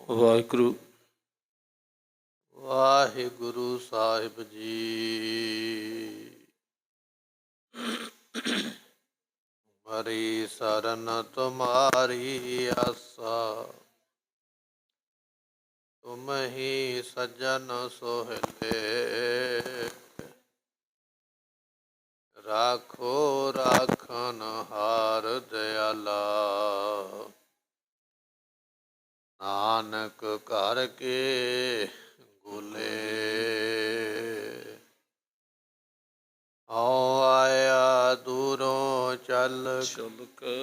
ਵਾਹਿਗੁਰੂ ਵਾਹਿਗੁਰੂ ਸਾਹਿਬ ਜੀ। ਹਰੀ ਸਰਨ ਤੁਮਾਰੀ ਆਸਾ, ਤੁਮ ਹੀ ਸੱਜਣ ਸੋਹਲੇ। ਰਾਖੋ ਰਾਖਨ ਹਾਰ ਦਿਆਲਾ, ਨਾਨਕ ਘਰ ਕੇ ਗੋਲੇ। ਆਓ ਆਇਆ ਦੂਰੋਂ ਚੱਲ ਕੇ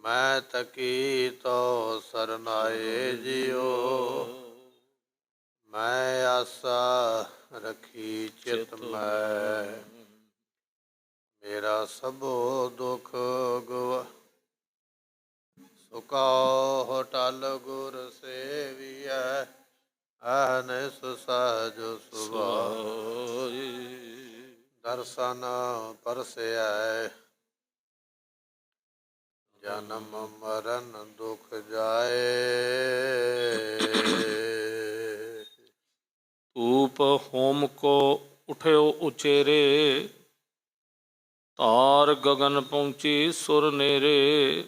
ਮੈਂ ਤਕੀ ਤੋ ਸਰਨਾਏ ਜਿਉ। ਮੈਂ ਆਸਾ ਰੱਖੀ ਚਿਤ ਮੈਂ, ਮੇਰਾ ਸਭੋ ਦੁਖ ਗਵਾ। ਸੁਕਾਓ ਟਲ ਗੁਰ ਸੇਵੀਐ, ਅਹਨਿਸ ਸਹਿਜ ਸੁਭਾਇ। ਦਰਸ਼ਨ ਪਰਸੈ ਜਨਮ ਮਰਨ ਦੁਖ ਜਾਏ। ਧੂਪ ਹੋਮ ਕੋ ਉਠਿਓ ਉਚੇਰੇ, ਤਾਰ ਗਗਨ ਪਹੁੰਚੀ ਸੁਰ ਨੇਰੇ।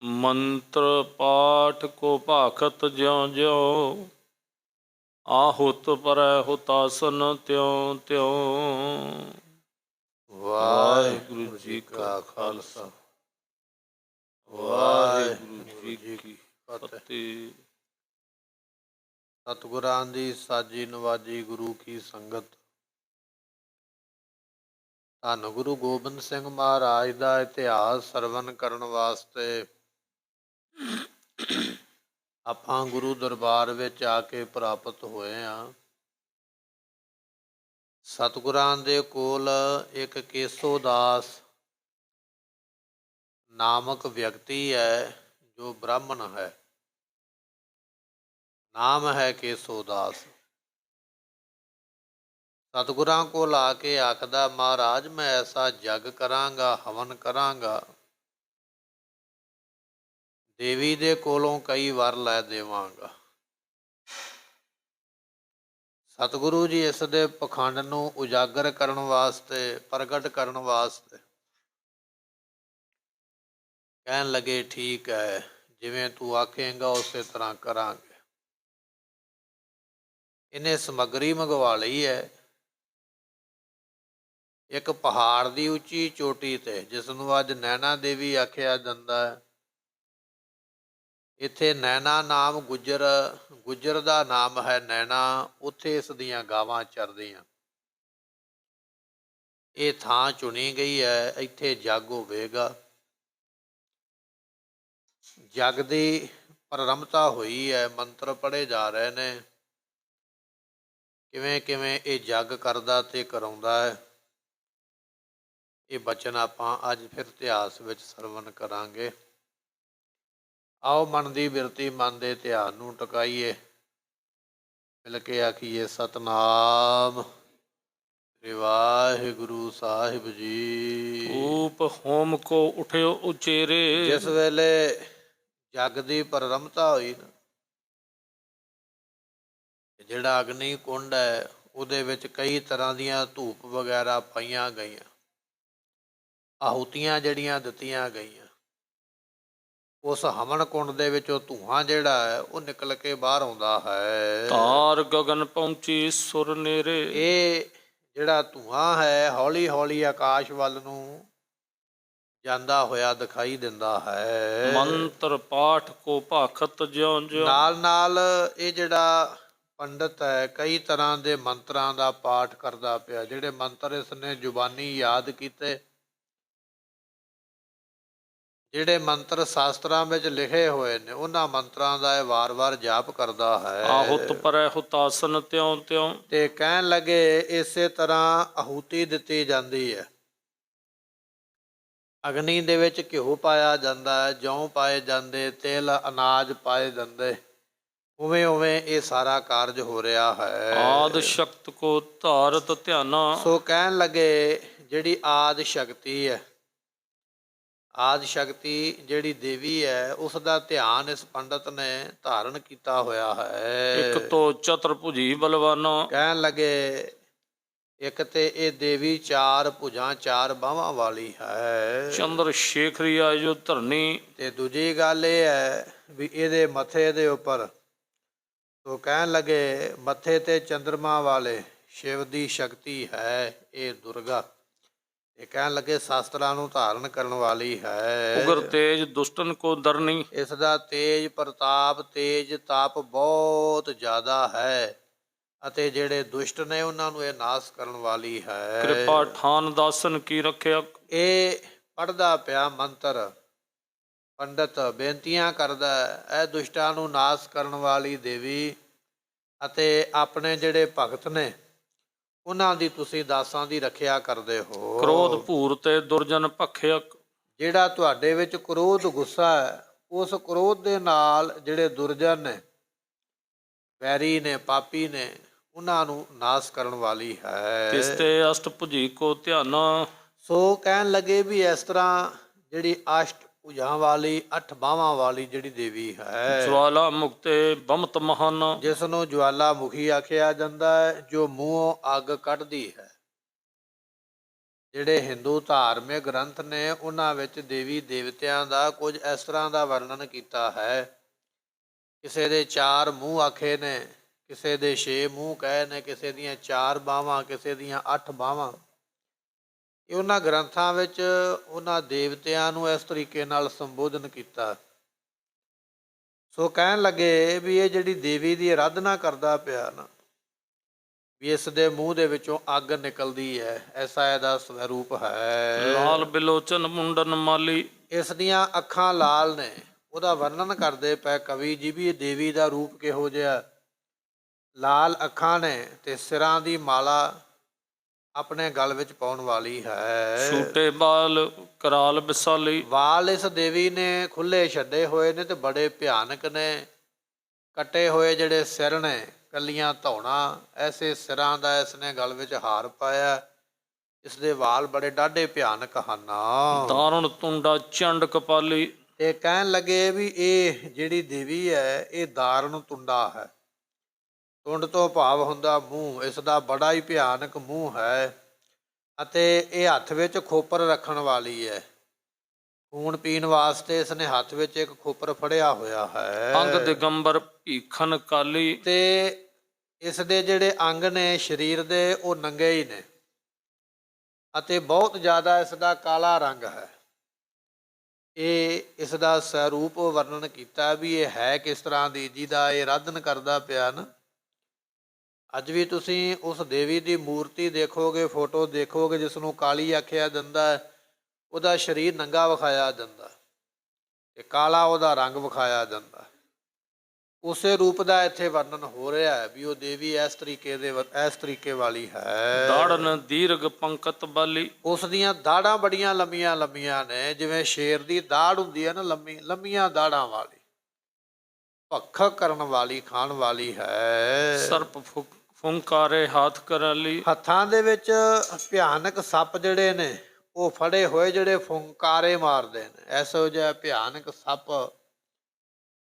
ਮੰਤਰ ਪਾਠ ਕੋ ਭਾਖਤ ਜਿਉ ਜਿਉ, ਆਹੁਤ ਪਰੈ ਹੁਤਾਸਨ ਤਿਉ ਤਿਉ। ਵਾਹਿਗੁਰੂ ਜੀ ਕਾ ਖਾਲਸਾ, ਵਾਹਿਗੁਰੂ ਜੀ ਕੀ ਫਤਿਹ। ਸਤਿਗੁਰਾਂ ਦੀ ਸਾਜੀ ਨਵਾਜੀ ਗੁਰੂ ਕੀ ਸੰਗਤ। ਧੰਨ ਗੁਰੂ ਗੋਬਿੰਦ ਸਿੰਘ ਮਹਾਰਾਜ ਦਾ ਇਤਿਹਾਸ ਸਰਵਨ ਕਰਨ ਵਾਸਤੇ ਆਪਾਂ ਗੁਰੂ ਦਰਬਾਰ ਵਿੱਚ ਆ ਕੇ ਪ੍ਰਾਪਤ ਹੋਏ ਹਾਂ। ਸਤਿਗੁਰਾਂ ਦੇ ਕੋਲ ਇੱਕ ਕੇਸੋ ਦਾਸ ਨਾਮਕ ਵਿਅਕਤੀ ਹੈ, ਜੋ ਬ੍ਰਾਹਮਣ ਹੈ। ਨਾਮ ਹੈ ਕੇਸੋ ਦਾਸ। ਸਤਿਗੁਰਾਂ ਕੋਲ ਆ ਕੇ ਆਖਦਾ, ਮਹਾਰਾਜ ਮੈਂ ਐਸਾ ਜਗ ਕਰਾਂਗਾ, ਹਵਨ ਕਰਾਂਗਾ, ਦੇਵੀ ਦੇ ਕੋਲੋਂ ਕਈ ਵਰ ਲੈ ਦੇਵਾਂਗਾ। ਸਤਿਗੁਰੂ ਜੀ ਇਸ ਦੇ ਪਖੰਡ ਨੂੰ ਉਜਾਗਰ ਕਰਨ ਵਾਸਤੇ, ਪ੍ਰਗਟ ਕਰਨ ਵਾਸਤੇ ਕਹਿਣ ਲੱਗੇ, ਠੀਕ ਹੈ, ਜਿਵੇਂ ਤੂੰ ਆਖੇਂਗਾ ਉਸੇ ਤਰ੍ਹਾਂ ਕਰਾਂਗੇ। ਇਹਨੇ ਸਮੱਗਰੀ ਮੰਗਵਾ ਲਈ ਹੈ। ਇੱਕ ਪਹਾੜ ਦੀ ਉੱਚੀ ਚੋਟੀ ਤੇ, ਜਿਸ ਨੂੰ ਅੱਜ ਨੈਣਾ ਦੇਵੀ ਆਖਿਆ ਜਾਂਦਾ ਹੈ। ਇੱਥੇ ਨੈਣਾ ਨਾਮ ਗੁੱਜਰ ਦਾ ਨਾਮ ਹੈ ਨੈਣਾ। ਉੱਥੇ ਇਸ ਦੀਆਂ ਗਾਵਾਂ ਚਰਦੀਆਂ। ਇਹ ਥਾਂ ਚੁਣੀ ਗਈ ਹੈ, ਇੱਥੇ ਜੱਗ ਹੋਵੇਗਾ। ਜੱਗ ਦੀ ਪ੍ਰਾਰੰਭਤਾ ਹੋਈ ਹੈ, ਮੰਤਰ ਪੜ੍ਹੇ ਜਾ ਰਹੇ ਨੇ। ਕਿਵੇਂ ਕਿਵੇਂ ਇਹ ਜੱਗ ਕਰਦਾ ਤੇ ਕਰਾਉਂਦਾ ਹੈ, ਇਹ ਬਚਨ ਆਪਾਂ ਅੱਜ ਫਿਰ ਇਤਿਹਾਸ ਵਿੱਚ ਸਰਵਨ ਕਰਾਂਗੇ। ਆਓ ਮਨ ਦੀ ਬਿਰਤੀ, ਮਨ ਦੇ ਧਿਆਨ ਨੂੰ ਟਿਕਾਈਏ, ਮਿਲ ਕੇ ਆਖੀਏ ਸਤਿਨਾਮ ਸ੍ਰੀ ਵਾਹਿਗੁਰੂ ਸਾਹਿਬ ਜੀ। ਧੂਪ ਹੋਮ ਕੋ ਉਠਿਓ ਉਚੇਰੇ। ਜਿਸ ਵੇਲੇ ਜੱਗ ਦੀ ਪ੍ਰਾਰੰਭਤਾ ਹੋਈ ਨਾ, ਜਿਹੜਾ ਅਗਨੀ ਕੁੰਡ ਹੈ ਉਹਦੇ ਵਿੱਚ ਕਈ ਤਰ੍ਹਾਂ ਦੀਆਂ ਧੂਪ ਵਗੈਰਾ ਪਾਈਆਂ ਗਈਆਂ, ਆਹੂਤੀਆਂ ਜਿਹੜੀਆਂ ਦਿੱਤੀਆਂ ਗਈਆਂ। ਉਸ ਹਵਨ ਕੁੰਡ ਦੇ ਵਿੱਚੋਂ ਧੂੰਆਂ ਜਿਹੜਾ ਹੈ ਉਹ ਨਿਕਲ ਕੇ ਬਾਹਰ ਆਉਂਦਾ ਹੈ। ਤਾਰ ਗਗਨ ਪਹੁੰਚੀ ਸੁਰ ਨੇਰੇ। ਇਹ ਜਿਹੜਾ ਧੂੰਆਂ ਹੈ ਹੌਲੀ ਹੌਲੀ ਆਕਾਸ਼ ਵੱਲ ਨੂੰ ਜਾਂਦਾ ਹੋਇਆ ਦਿਖਾਈ ਦਿੰਦਾ ਹੈ। ਮੰਤਰ ਪਾਠ ਕੋ ਭਾਖਤ ਜਿਉ ਜਿਉ। ਨਾਲ ਨਾਲ ਇਹ ਜਿਹੜਾ ਪੰਡਤ ਹੈ ਕਈ ਤਰ੍ਹਾਂ ਦੇ ਮੰਤਰਾਂ ਦਾ ਪਾਠ ਕਰਦਾ ਪਿਆ। ਜਿਹੜੇ ਮੰਤਰ ਇਸਨੇ ਜ਼ੁਬਾਨੀ ਯਾਦ ਕੀਤੇ, ਜਿਹੜੇ ਮੰਤਰ ਸ਼ਾਸਤਰਾਂ ਵਿੱਚ ਲਿਖੇ ਹੋਏ ਨੇ, ਉਹਨਾਂ ਮੰਤਰਾਂ ਦਾ ਇਹ ਵਾਰ-ਵਾਰ ਜਾਪ ਕਰਦਾ ਹੈ। ਆਹੁਤ ਪਰੈ ਹੁਤਾਸਨ ਤਿਉ ਤਿਉ। ਤੇ ਕਹਿਣ ਲੱਗੇ, ਇਸੇ ਤਰ੍ਹਾਂ ਆਹੂਤੀ ਦਿੱਤੀ ਜਾਂਦੀ ਹੈ। ਅਗਨੀ ਦੇ ਵਿੱਚ ਘਿਓ ਪਾਇਆ ਜਾਂਦਾ ਹੈ, ਜੌਂ ਪਾਏ ਜਾਂਦੇ, ਤਿਲ ਅਨਾਜ ਪਾਏ ਜਾਂਦੇ। ਉਵੇਂ ਉਵੇਂ ਇਹ ਸਾਰਾ ਕਾਰਜ ਹੋ ਰਿਹਾ ਹੈ। ਆਦ ਸ਼ਕਤ ਕੋ ਧਾਰਤ ਧਿਆਨਾ। ਸੋ ਕਹਿਣ ਲੱਗੇ, ਜਿਹੜੀ ਆਦ ਸ਼ਕਤੀ ਹੈ, ਆਦਿ ਸ਼ਕਤੀ ਜਿਹੜੀ ਦੇਵੀ ਹੈ ਉਸ ਦਾ ਧਿਆਨ ਇਸ ਪੰਡਤ ਨੇ ਧਾਰਨ ਕੀਤਾ ਹੋਇਆ ਇੱਕ ਹੈ। ਤੋ ਚਤੁਰਭੁਜੀ ਬਲਵਾਨਾ, ਕਹਿਣ ਲੱਗੇ ਇੱਕ ਤੇ ਇਹ ਦੇਵੀ ਚਾਰ ਭੁਜਾਂ ਚਾਰ ਬਾਹਾਂ ਵਾਲੀ ਹੈ, ਚੰਦਰ ਸ਼ੇਖਰੀ ਆਯੋ ਧਰਨੀ, ਤੇ ਦੂਜੀ ਗੱਲ ਇਹ ਹੈ ਵੀ ਇਹਦੇ ਮੱਥੇ ਦੇ ਉੱਪਰ ਤੋ ਕਹਿਣ ਲੱਗੇ ਮੱਥੇ ਤੇ ਚੰਦਰਮਾ ਵਾਲੇ ਸ਼ਿਵ ਦੀ ਸ਼ਕਤੀ ਹੈ ਇਹ ਦੁਰਗਾ। ਇਹ ਕਹਿਣ ਲੱਗੇ ਸ਼ਾਸਤਰਾਂ ਨੂੰ ਧਾਰਨ ਕਰਨ ਵਾਲੀ ਹੈ। ਉਗਰ ਤੇਜ ਦੁਸ਼ਟਨ ਕੋ ਦਰਨੀ, ਇਸ ਦਾ ਤੇਜ ਪ੍ਰਤਾਪ ਤੇਜ ਤਾਪ ਬਹੁਤ ਜ਼ਿਆਦਾ ਹੈ ਅਤੇ ਜਿਹੜੇ ਦੁਸ਼ਟ ਨੇ ਉਹਨਾਂ ਨੂੰ ਇਹ ਨਾਸ਼ ਕਰਨ ਵਾਲੀ ਹੈ। ਕਿਰਪਾ ਠਾਨ ਦਾਸਨ ਕੀ ਰੱਖਿਆ, ਇਹ ਪੜ੍ਹਦਾ ਪਿਆ ਮੰਤਰ ਪੰਡਤ ਬੇਨਤੀਆਂ ਕਰਦਾ ਇਹ ਦੁਸ਼ਟਾਂ ਨੂੰ ਨਾਸ਼ ਕਰਨ ਵਾਲੀ ਦੇਵੀ ਅਤੇ ਆਪਣੇ ਜਿਹੜੇ ਭਗਤ ਨੇ ਉਹਨਾਂ ਦੀ ਤੁਸੀਂ ਦਾਸਾਂ ਦੀ ਰੱਖਿਆ ਕਰਦੇ ਹੋ। ਕ੍ਰੋਧ ਭੂਰ ਤੇ ਦੁਰਜਨ ਭਖਿਆ, ਜਿਹੜਾ ਤੁਹਾਡੇ ਵਿੱਚ ਕ੍ਰੋਧ ਗੁੱਸਾ ਹੈ ਉਸ ਕ੍ਰੋਧ ਦੇ ਨਾਲ ਜਿਹੜੇ ਦੁਰਜਨ ਨੇ ਵੈਰੀ ਨੇ ਪਾਪੀ ਨੇ ਉਹਨਾਂ ਨੂੰ ਨਾਸ਼ ਕਰਨ ਵਾਲੀ ਹੈ। ਤਿਸ ਤੇ ਅਸ਼ਟਭੁਜੀ ਕੋ ਧਿਆਨਾ, ਸੋ ਕਹਿਣ ਲੱਗੇ ਵੀ ਇਸ ਤਰ੍ਹਾਂ ਜਿਹੜੀ ਅਸ਼ਟ ਭੁਜਾਂ ਵਾਲੀ 8 ਬਾਹਾਂ ਵਾਲੀ ਜਿਹੜੀ ਦੇਵੀ ਹੈ ਜਵਾਲਾ ਮੁਕਤੇ ਬੰਮਤ ਮਹਾਨਾ, ਜਿਸ ਨੂੰ ਜਵਾਲਾ ਮੁਖੀ ਆਖਿਆ ਜਾਂਦਾ ਹੈ ਜੋ ਮੂੰਹੋਂ ਅੱਗ ਕੱਢਦੀ ਹੈ। ਜਿਹੜੇ ਹਿੰਦੂ ਧਾਰਮਿਕ ਗ੍ਰੰਥ ਨੇ ਉਹਨਾਂ ਵਿੱਚ ਦੇਵੀ ਦੇਵਤਿਆਂ ਦਾ ਕੁਝ ਇਸ ਤਰ੍ਹਾਂ ਦਾ ਵਰਣਨ ਕੀਤਾ ਹੈ। ਕਿਸੇ ਦੇ 4 ਮੂੰਹ ਆਖੇ ਨੇ, ਕਿਸੇ ਦੇ 6 ਮੂੰਹ ਕਹੇ ਨੇ, ਕਿਸੇ ਦੀਆਂ 4 ਬਾਹਾਂ, ਕਿਸੇ ਦੀਆਂ 8 ਬਾਹਾਂ। ਇਹ ਉਹਨਾਂ ਗ੍ਰੰਥਾਂ ਵਿੱਚ ਉਹਨਾਂ ਦੇਵਤਿਆਂ ਨੂੰ ਇਸ ਤਰੀਕੇ ਨਾਲ ਸੰਬੋਧਨ ਕੀਤਾ। ਸੋ ਕਹਿਣ ਲੱਗੇ ਵੀ ਇਹ ਜਿਹੜੀ ਦੇਵੀ ਦੀ ਆਰਾਧਨਾ ਕਰਦਾ ਪਿਆ ਨਾ ਵੀ ਇਸ ਦੇ ਮੂੰਹ ਦੇ ਵਿੱਚੋਂ ਅੱਗ ਨਿਕਲਦੀ ਹੈ, ਐਸਾ ਇਹਦਾ ਸਵਰੂਪ ਹੈ। ਲਾਲ ਬਿਲੋਚਨ ਮੁੰਡਨ ਮਾਲੀ, ਇਸ ਦੀਆਂ ਅੱਖਾਂ ਲਾਲ ਨੇ। ਉਹਦਾ ਵਰਣਨ ਕਰਦੇ ਪਏ ਕਵੀ ਜੀ ਵੀ ਇਹ ਦੇਵੀ ਦਾ ਰੂਪ ਕਿਹੋ ਜਿਹਾ। ਲਾਲ ਅੱਖਾਂ ਨੇ ਤੇ ਸਿਰਾਂ ਦੀ ਮਾਲਾ ਆਪਣੇ ਗਲ ਵਿੱਚ ਪਾਉਣ ਵਾਲੀ ਹੈ। ਛੂਟੇ ਬਾਲ ਕਰਾਲ ਵਿਸਾਲੀ, ਵਾਲ ਇਸ ਦੇਵੀ ਨੇ ਖੁੱਲੇ ਛੱਡੇ ਹੋਏ ਨੇ ਤੇ ਬੜੇ ਭਿਆਨਕ ਨੇ। ਕੱਟੇ ਹੋਏ ਜਿਹੜੇ ਸਿਰ ਨੇ, ਕੱਲੀਆਂ ਧੌਣਾ, ਐਸੇ ਸਿਰਾਂ ਦਾ ਇਸ ਨੇ ਗਲ ਵਿੱਚ ਹਾਰ ਪਾਇਆ। ਇਸ ਦੇ ਵਾਲ ਬੜੇ ਡਾਢੇ ਭਿਆਨਕ ਹਨ। ਦਾਰੁਣ ਤੁੰਡਾ ਚੰਡ ਕਪਾਲੀ, ਤੇ ਕਹਿਣ ਲੱਗੇ ਵੀ ਇਹ ਜਿਹੜੀ ਦੇਵੀ ਹੈ ਇਹ ਦਾਰੁਣ ਤੁੰਡਾ ਹੈ। ਤੁੰਡ ਤੋਂ ਭਾਵ ਹੁੰਦਾ ਮੂੰਹ। ਇਸ ਦਾ ਬੜਾ ਹੀ ਭਿਆਨਕ ਮੂੰਹ ਹੈ ਅਤੇ ਇਹ ਹੱਥ ਵਿੱਚ ਖੋਪਰ ਰੱਖਣ ਵਾਲੀ ਹੈ। ਖੂਨ ਪੀਣ ਵਾਸਤੇ ਇਸ ਨੇ ਹੱਥ ਵਿੱਚ ਇੱਕ ਖੋਪਰ ਫੜਿਆ ਹੋਇਆ ਹੈ। ਅੰਗ ਦਿਗੰਬਰ ਭੀਖਨ ਕਾਲੀ, ਤੇ ਇਸ ਦੇ ਜਿਹੜੇ ਅੰਗ ਨੇ ਸਰੀਰ ਦੇ ਉਹ ਨੰਗੇ ਹੀ ਨੇ ਅਤੇ ਬਹੁਤ ਜ਼ਿਆਦਾ ਇਸ ਦਾ ਕਾਲਾ ਰੰਗ ਹੈ। ਇਹ ਇਸ ਦਾ ਸਰੂਪ ਵਰਣਨ ਕੀਤਾ ਵੀ ਇਹ ਹੈ ਕਿਸ ਤਰ੍ਹਾਂ ਦੀ ਜਿਹਦਾ ਇਹ ਆਰਾਧਨ ਕਰਦਾ ਪਿਆ ਨਾ। ਅੱਜ ਵੀ ਤੁਸੀਂ ਉਸ ਦੇਵੀ ਦੀ ਮੂਰਤੀ ਦੇਖੋਗੇ, ਫੋਟੋ ਦੇਖੋਗੇ, ਜਿਸ ਨੂੰ ਕਾਲੀ ਆਖਿਆ ਜਾਂਦਾ ਹੈ, ਉਹਦਾ ਸਰੀਰ ਨੰਗਾ ਵਿਖਾਇਆ ਜਾਂਦਾ ਤੇ ਕਾਲਾ ਉਹਦਾ ਰੰਗ ਵਿਖਾਇਆ ਜਾਂਦਾ। ਉਸੇ ਰੂਪ ਦਾ ਇੱਥੇ ਵਰਣਨ ਹੋ ਰਿਹਾ ਹੈ ਵੀ ਉਹ ਦੇਵੀ ਇਸ ਤਰੀਕੇ ਵਾਲੀ ਹੈ। ਦਾੜਨ ਦੀਰਘ ਪੰਕਤ ਬਾਲੀ, ਉਸ ਦੀਆਂ ਦਾੜਾਂ ਬੜੀਆਂ ਲੰਮੀਆਂ ਲੰਮੀਆਂ ਨੇ, ਜਿਵੇਂ ਸ਼ੇਰ ਦੀ ਦਾੜ ਹੁੰਦੀ ਹੈ ਨਾ, ਲੰਮੀਆਂ ਦਾੜਾਂ ਵਾਲੀ, ਭੱਖ ਕਰਨ ਵਾਲੀ, ਖਾਣ ਵਾਲੀ ਹੈ। ਸਰਪ ਫੁੰਕਾਰੇ ਹੱਥ ਕਰਾਲੀ, ਹੱਥਾਂ ਦੇ ਵਿੱਚ ਭਿਆਨਕ ਸੱਪ ਜਿਹੜੇ ਨੇ ਉਹ ਫੜੇ ਹੋਏ, ਜਿਹੜੇ ਫੁੰਕਾਰੇ ਮਾਰਦੇ ਨੇ। ਐਸੋ ਜਿਹਾ ਭਿਆਨਕ ਸੱਪ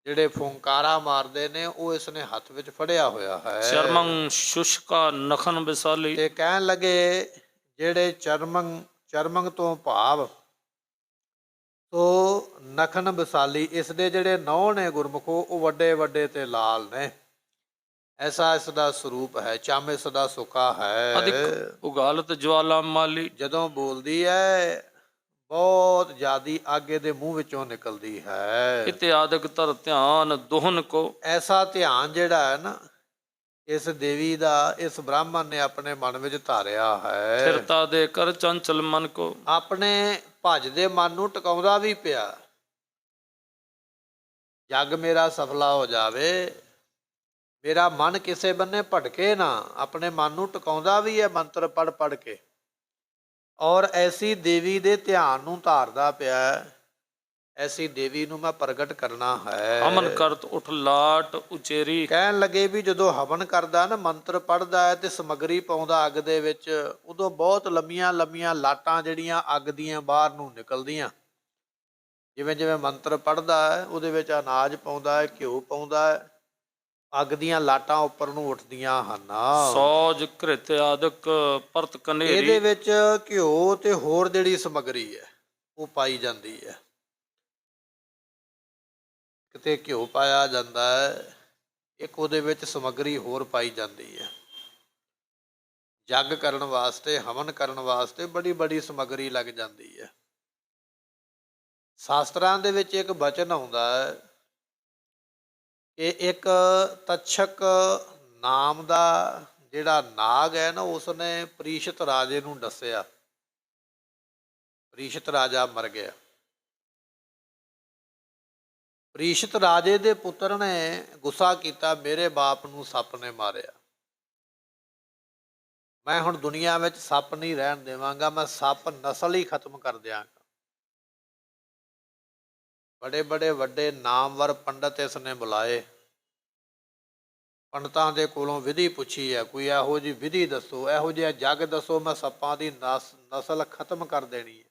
ਜਿਹੜੇ ਫੁੰਕਾਰਾ ਮਾਰਦੇ ਨੇ ਉਹ ਇਸ ਨੇ ਹੱਥ ਵਿੱਚ ਫੜਿਆ ਹੋਇਆ ਹੈ। ਚਰਮੰ ਸ਼ੁਸ਼ਕਾ ਨਖਨ ਵਿਸਾਲੀ, ਤੇ ਕਹਿਣ ਲੱਗੇ ਜਿਹੜੇ ਚਰਮੰਗ ਤੋਂ ਭਾਵ ਤੋ ਨਖਨ ਵਿਸਾਲੀ, ਇਸ ਦੇ ਜਿਹੜੇ ਨਹੁੰ ਨੇ ਗੁਰਮੁਖੋ ਉਹ ਵੱਡੇ ਵੱਡੇ ਤੇ ਲਾਲ ਨੇ। ਐਸਾ ਇਸ ਦਾ ਸਰੂਪ ਹੈ। ਚੰਮ ਇਸ ਦਾ ਸੁੱਕਾ ਹੈ। ਅਧਿਕ ਉਗਾਲਤ ਜਵਾਲਾ ਮਾਲੀ, ਜਦੋਂ ਬੋਲਦੀ ਹੈ ਬਹੁਤ ਜ਼ਿਆਦੀ ਅੱਗ ਦੇ ਮੂੰਹ ਵਿੱਚੋਂ ਨਿਕਲਦੀ ਹੈ। ਇਤਿਆਦਿਕ ਧਰ ਧਿਆਨ ਦੋਹਨ ਕੋ, ਐਸਾ ਧਿਆਨ ਜਿਹੜਾ ਹੈ ਨਾ ਇਸ ਦੇਵੀ ਦਾ ਇਸ ਬ੍ਰਾਹਮਣ ਨੇ ਆਪਣੇ ਮਨ ਵਿੱਚ ਧਾਰਿਆ ਹੈ। ਥਿਰਤਾ ਦੇ ਕਰ ਚੰਚਲ ਮਨ ਕੋ, ਆਪਣੇ ਭਜਦੇ ਮਨ ਨੂੰ ਟਿਕਾਉਂਦਾ ਵੀ ਪਿਆ। ਜੱਗ ਮੇਰਾ ਸਫਲਾ ਹੋ ਜਾਵੇ, ਮੇਰਾ ਮਨ ਕਿਸੇ ਬੰਨੇ ਭਟਕੇ ਨਾ, ਆਪਣੇ ਮਨ ਨੂੰ ਟਿਕਾਉਂਦਾ ਵੀ ਹੈ ਮੰਤਰ ਪੜ੍ਹ ਪੜ੍ਹ ਕੇ। ਔਰ ਐਸੀ ਦੇਵੀ ਦੇ ਧਿਆਨ ਨੂੰ ਧਾਰਦਾ ਪਿਆ। ਐਸੀ ਦੇਵੀ ਨੂੰ ਮੈਂ ਪ੍ਰਗਟ ਕਰਨਾ ਹੈ। ਅਮਨ ਕਰਤ ਉਠ ਲਾਟ ਉਚੇਰੀ, ਕਹਿਣ ਲੱਗੇ ਵੀ ਜਦੋਂ ਹਵਨ ਕਰਦਾ ਨਾ, ਮੰਤਰ ਪੜ੍ਹਦਾ ਹੈ ਤੇ ਸਮੱਗਰੀ ਪਾਉਂਦਾ ਅੱਗ ਦੇ ਵਿੱਚ, ਉਦੋਂ ਬਹੁਤ ਲੰਮੀਆਂ ਲੰਮੀਆਂ ਲਾਟਾਂ ਜਿਹੜੀਆਂ ਅੱਗ ਦੀਆਂ ਬਾਹਰ ਨੂੰ ਨਿਕਲਦੀਆਂ ਜਿਵੇਂ ਜਿਵੇਂ ਮੰਤਰ ਪੜ੍ਹਦਾ ਹੈ ਉਹਦੇ ਵਿੱਚ ਅਨਾਜ ਪਾਉਂਦਾ ਹੈ, ਘਿਓ ਪਾਉਂਦਾ ਹੈ, ਅੱਗ ਦੀਆਂ ਲਾਟਾਂ ਉੱਪਰ ਨੂੰ ਉੱਠਦੀਆਂ ਹਨ। ਸੌਜ ਘ੍ਰਿਤ ਆਦਿਕ ਪਰਤ ਇਹਦੇ ਕਨੇਰੀ। ਵਿੱਚ ਘਿਓ ਤੇ ਹੋਰ ਜਿਹੜੀ ਸਮੱਗਰੀ ਹੈ ਉਹ ਪਾਈ ਜਾਂਦੀ ਹੈ। ਕਿਤੇ ਘਿਓ ਪਾਇਆ ਜਾਂਦਾ ਹੈ, ਇੱਕ ਉਹਦੇ ਵਿੱਚ ਸਮੱਗਰੀ ਹੋਰ ਪਾਈ ਜਾਂਦੀ ਹੈ। ਜੱਗ ਕਰਨ ਵਾਸਤੇ, ਹਵਨ ਕਰਨ ਵਾਸਤੇ ਬੜੀ ਬੜੀ ਸਮੱਗਰੀ ਲੱਗ ਜਾਂਦੀ ਹੈ। ਸ਼ਾਸਤਰਾਂ ਦੇ ਵਿੱਚ ਇੱਕ ਬਚਨ ਆਉਂਦਾ ਹੈ ਕਿ ਇੱਕ ਤੱਛਕ ਨਾਮ ਦਾ ਜਿਹੜਾ ਨਾਗ ਹੈ ਨਾ, ਉਸਨੇ ਪ੍ਰੀਸ਼ਤ ਰਾਜੇ ਨੂੰ ਦੱਸਿਆ। ਪ੍ਰੀਸ਼ਤ ਰਾਜਾ ਮਰ ਗਿਆ। ਪ੍ਰੀਸ਼ਤ ਰਾਜੇ ਦੇ ਪੁੱਤਰ ਨੇ ਗੁੱਸਾ ਕੀਤਾ, ਮੇਰੇ ਬਾਪ ਨੂੰ ਸੱਪ ਨੇ ਮਾਰਿਆ, ਮੈਂ ਹੁਣ ਦੁਨੀਆ ਵਿੱਚ ਸੱਪ ਨਹੀਂ ਰਹਿਣ ਦੇਵਾਂਗਾ, ਮੈਂ ਸੱਪ ਨਸਲ ਹੀ ਖਤਮ ਕਰ ਦਿਆਂਗਾ। ਬੜੇ ਬੜੇ ਵੱਡੇ ਨਾਮਵਰ ਪੰਡਤ ਇਸ ਨੇ ਬੁਲਾਏ। ਪੰਡਤਾਂ ਦੇ ਕੋਲੋਂ ਵਿਧੀ ਪੁੱਛੀ ਹੈ, ਕੋਈ ਇਹੋ ਜਿਹੀ ਵਿਧੀ ਦੱਸੋ, ਇਹੋ ਜਿਹਾ ਜੱਗ ਦੱਸੋ, ਮੈਂ ਸੱਪਾਂ ਦੀ ਨਸਲ ਖਤਮ ਕਰ ਦੇਣੀ ਹੈ।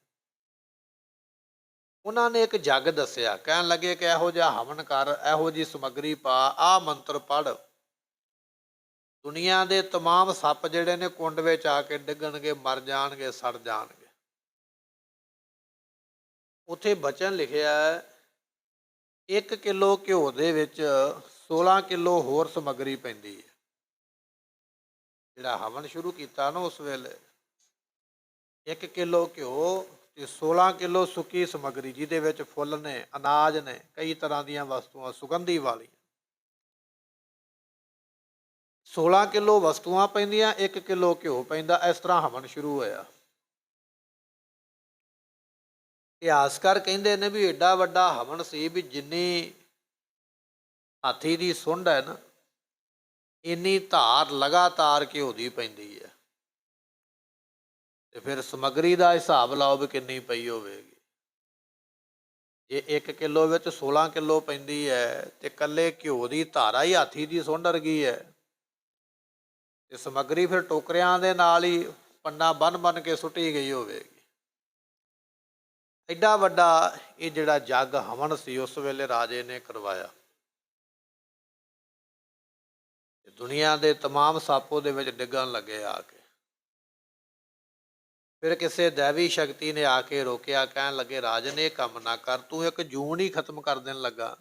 ਉਹਨਾਂ ਨੇ ਇੱਕ ਜੱਗ ਦੱਸਿਆ। ਕਹਿਣ ਲੱਗੇ ਕਿ ਇਹੋ ਜਿਹਾ ਹਵਨ ਕਰ, ਇਹੋ ਜਿਹੀ ਸਮੱਗਰੀ ਪਾ, ਆਹ ਮੰਤਰ ਪੜ੍ਹ, ਦੁਨੀਆ ਦੇ ਤਮਾਮ ਸੱਪ ਜਿਹੜੇ ਨੇ ਕੁੰਡ ਵਿੱਚ ਆ ਕੇ ਡਿੱਗਣਗੇ, ਮਰ ਜਾਣਗੇ, ਸੜ ਜਾਣਗੇ। ਉੱਥੇ ਬਚਨ ਲਿਖਿਆ 1 ਕਿਲੋ ਘਿਓ ਦੇ ਵਿੱਚ 16 ਕਿਲੋ ਹੋਰ ਸਮੱਗਰੀ ਪੈਂਦੀ ਹੈ। ਜਿਹੜਾ ਹਵਨ ਸ਼ੁਰੂ ਕੀਤਾ ਨਾ ਉਸ ਵੇਲੇ 1 ਕਿਲੋ ਘਿਓ ਤੇ 16 ਕਿਲੋ ਸੁੱਕੀ ਸਮੱਗਰੀ, ਜਿਹਦੇ ਵਿੱਚ ਫੁੱਲ ਨੇ, ਅਨਾਜ ਨੇ, ਕਈ ਤਰ੍ਹਾਂ ਦੀਆਂ ਵਸਤੂਆਂ ਸੁਗੰਧੀ ਵਾਲੀਆਂ। 16 ਕਿਲੋ ਵਸਤੂਆਂ ਪੈਂਦੀਆਂ, 1 ਕਿਲੋ ਘਿਓ ਪੈਂਦਾ। ਇਸ ਤਰ੍ਹਾਂ ਹਵਨ ਸ਼ੁਰੂ ਹੋਇਆ। ਇਤਿਹਾਸਕਾਰ ਕਹਿੰਦੇ ਨੇ ਵੀ ਏਡਾ ਵੱਡਾ ਹਵਨ ਸੀ ਵੀ ਜਿੰਨੀ ਹਾਥੀ ਦੀ ਸੁੰਡ ਹੈ ਨਾ, ਇੰਨੀ ਧਾਰ ਲਗਾਤਾਰ ਘਿਓ ਦੀ ਪੈਂਦੀ ਹੈ। ਤੇ ਫਿਰ ਸਮੱਗਰੀ ਦਾ ਹਿਸਾਬ ਲਾਓ ਵੀ ਕਿੰਨੀ ਪਈ ਹੋਵੇਗੀ। ਜੇ 1 ਕਿਲੋ ਵਿੱਚ 16 ਕਿਲੋ ਪੈਂਦੀ ਹੈ ਤੇ ਇਕੱਲੇ ਘਿਓ ਦੀ ਧਾਰਾ ਹੀ ਹਾਥੀ ਦੀ ਸੁੰਡ ਵਰਗੀ ਹੈ। ਤੇ ਸਮੱਗਰੀ ਫਿਰ ਟੋਕਰਿਆਂ ਦੇ ਨਾਲ ਹੀ ਪੰਨਾ ਬੰਨ ਕੇ ਸੁੱਟੀ ਗਈ ਹੋਵੇਗੀ। ਐਡਾ ਵੱਡਾ ਇਹ ਜਿਹੜਾ ਜੱਗ ਹਵਨ ਸੀ ਉਸ ਵੇਲੇ ਰਾਜੇ ਨੇ ਕਰਵਾਇਆ। ਦੁਨੀਆ ਦੇ ਤਮਾਮ ਸੱਪ ਉਹਦੇ ਵਿੱਚ ਡਿੱਗਣ ਲੱਗੇ ਆ ਕੇ। ਫਿਰ ਕਿਸੇ ਦੈਵੀ ਸ਼ਕਤੀ ਨੇ ਆ ਕੇ ਰੋਕਿਆ। ਕਹਿਣ ਲੱਗੇ ਰਾਜਨ ਇਹ ਕੰਮ ਨਾ ਕਰ, ਤੂੰ ਇੱਕ ਜੂਨ ਹੀ ਖਤਮ ਕਰ ਦੇਣ ਲੱਗਾ।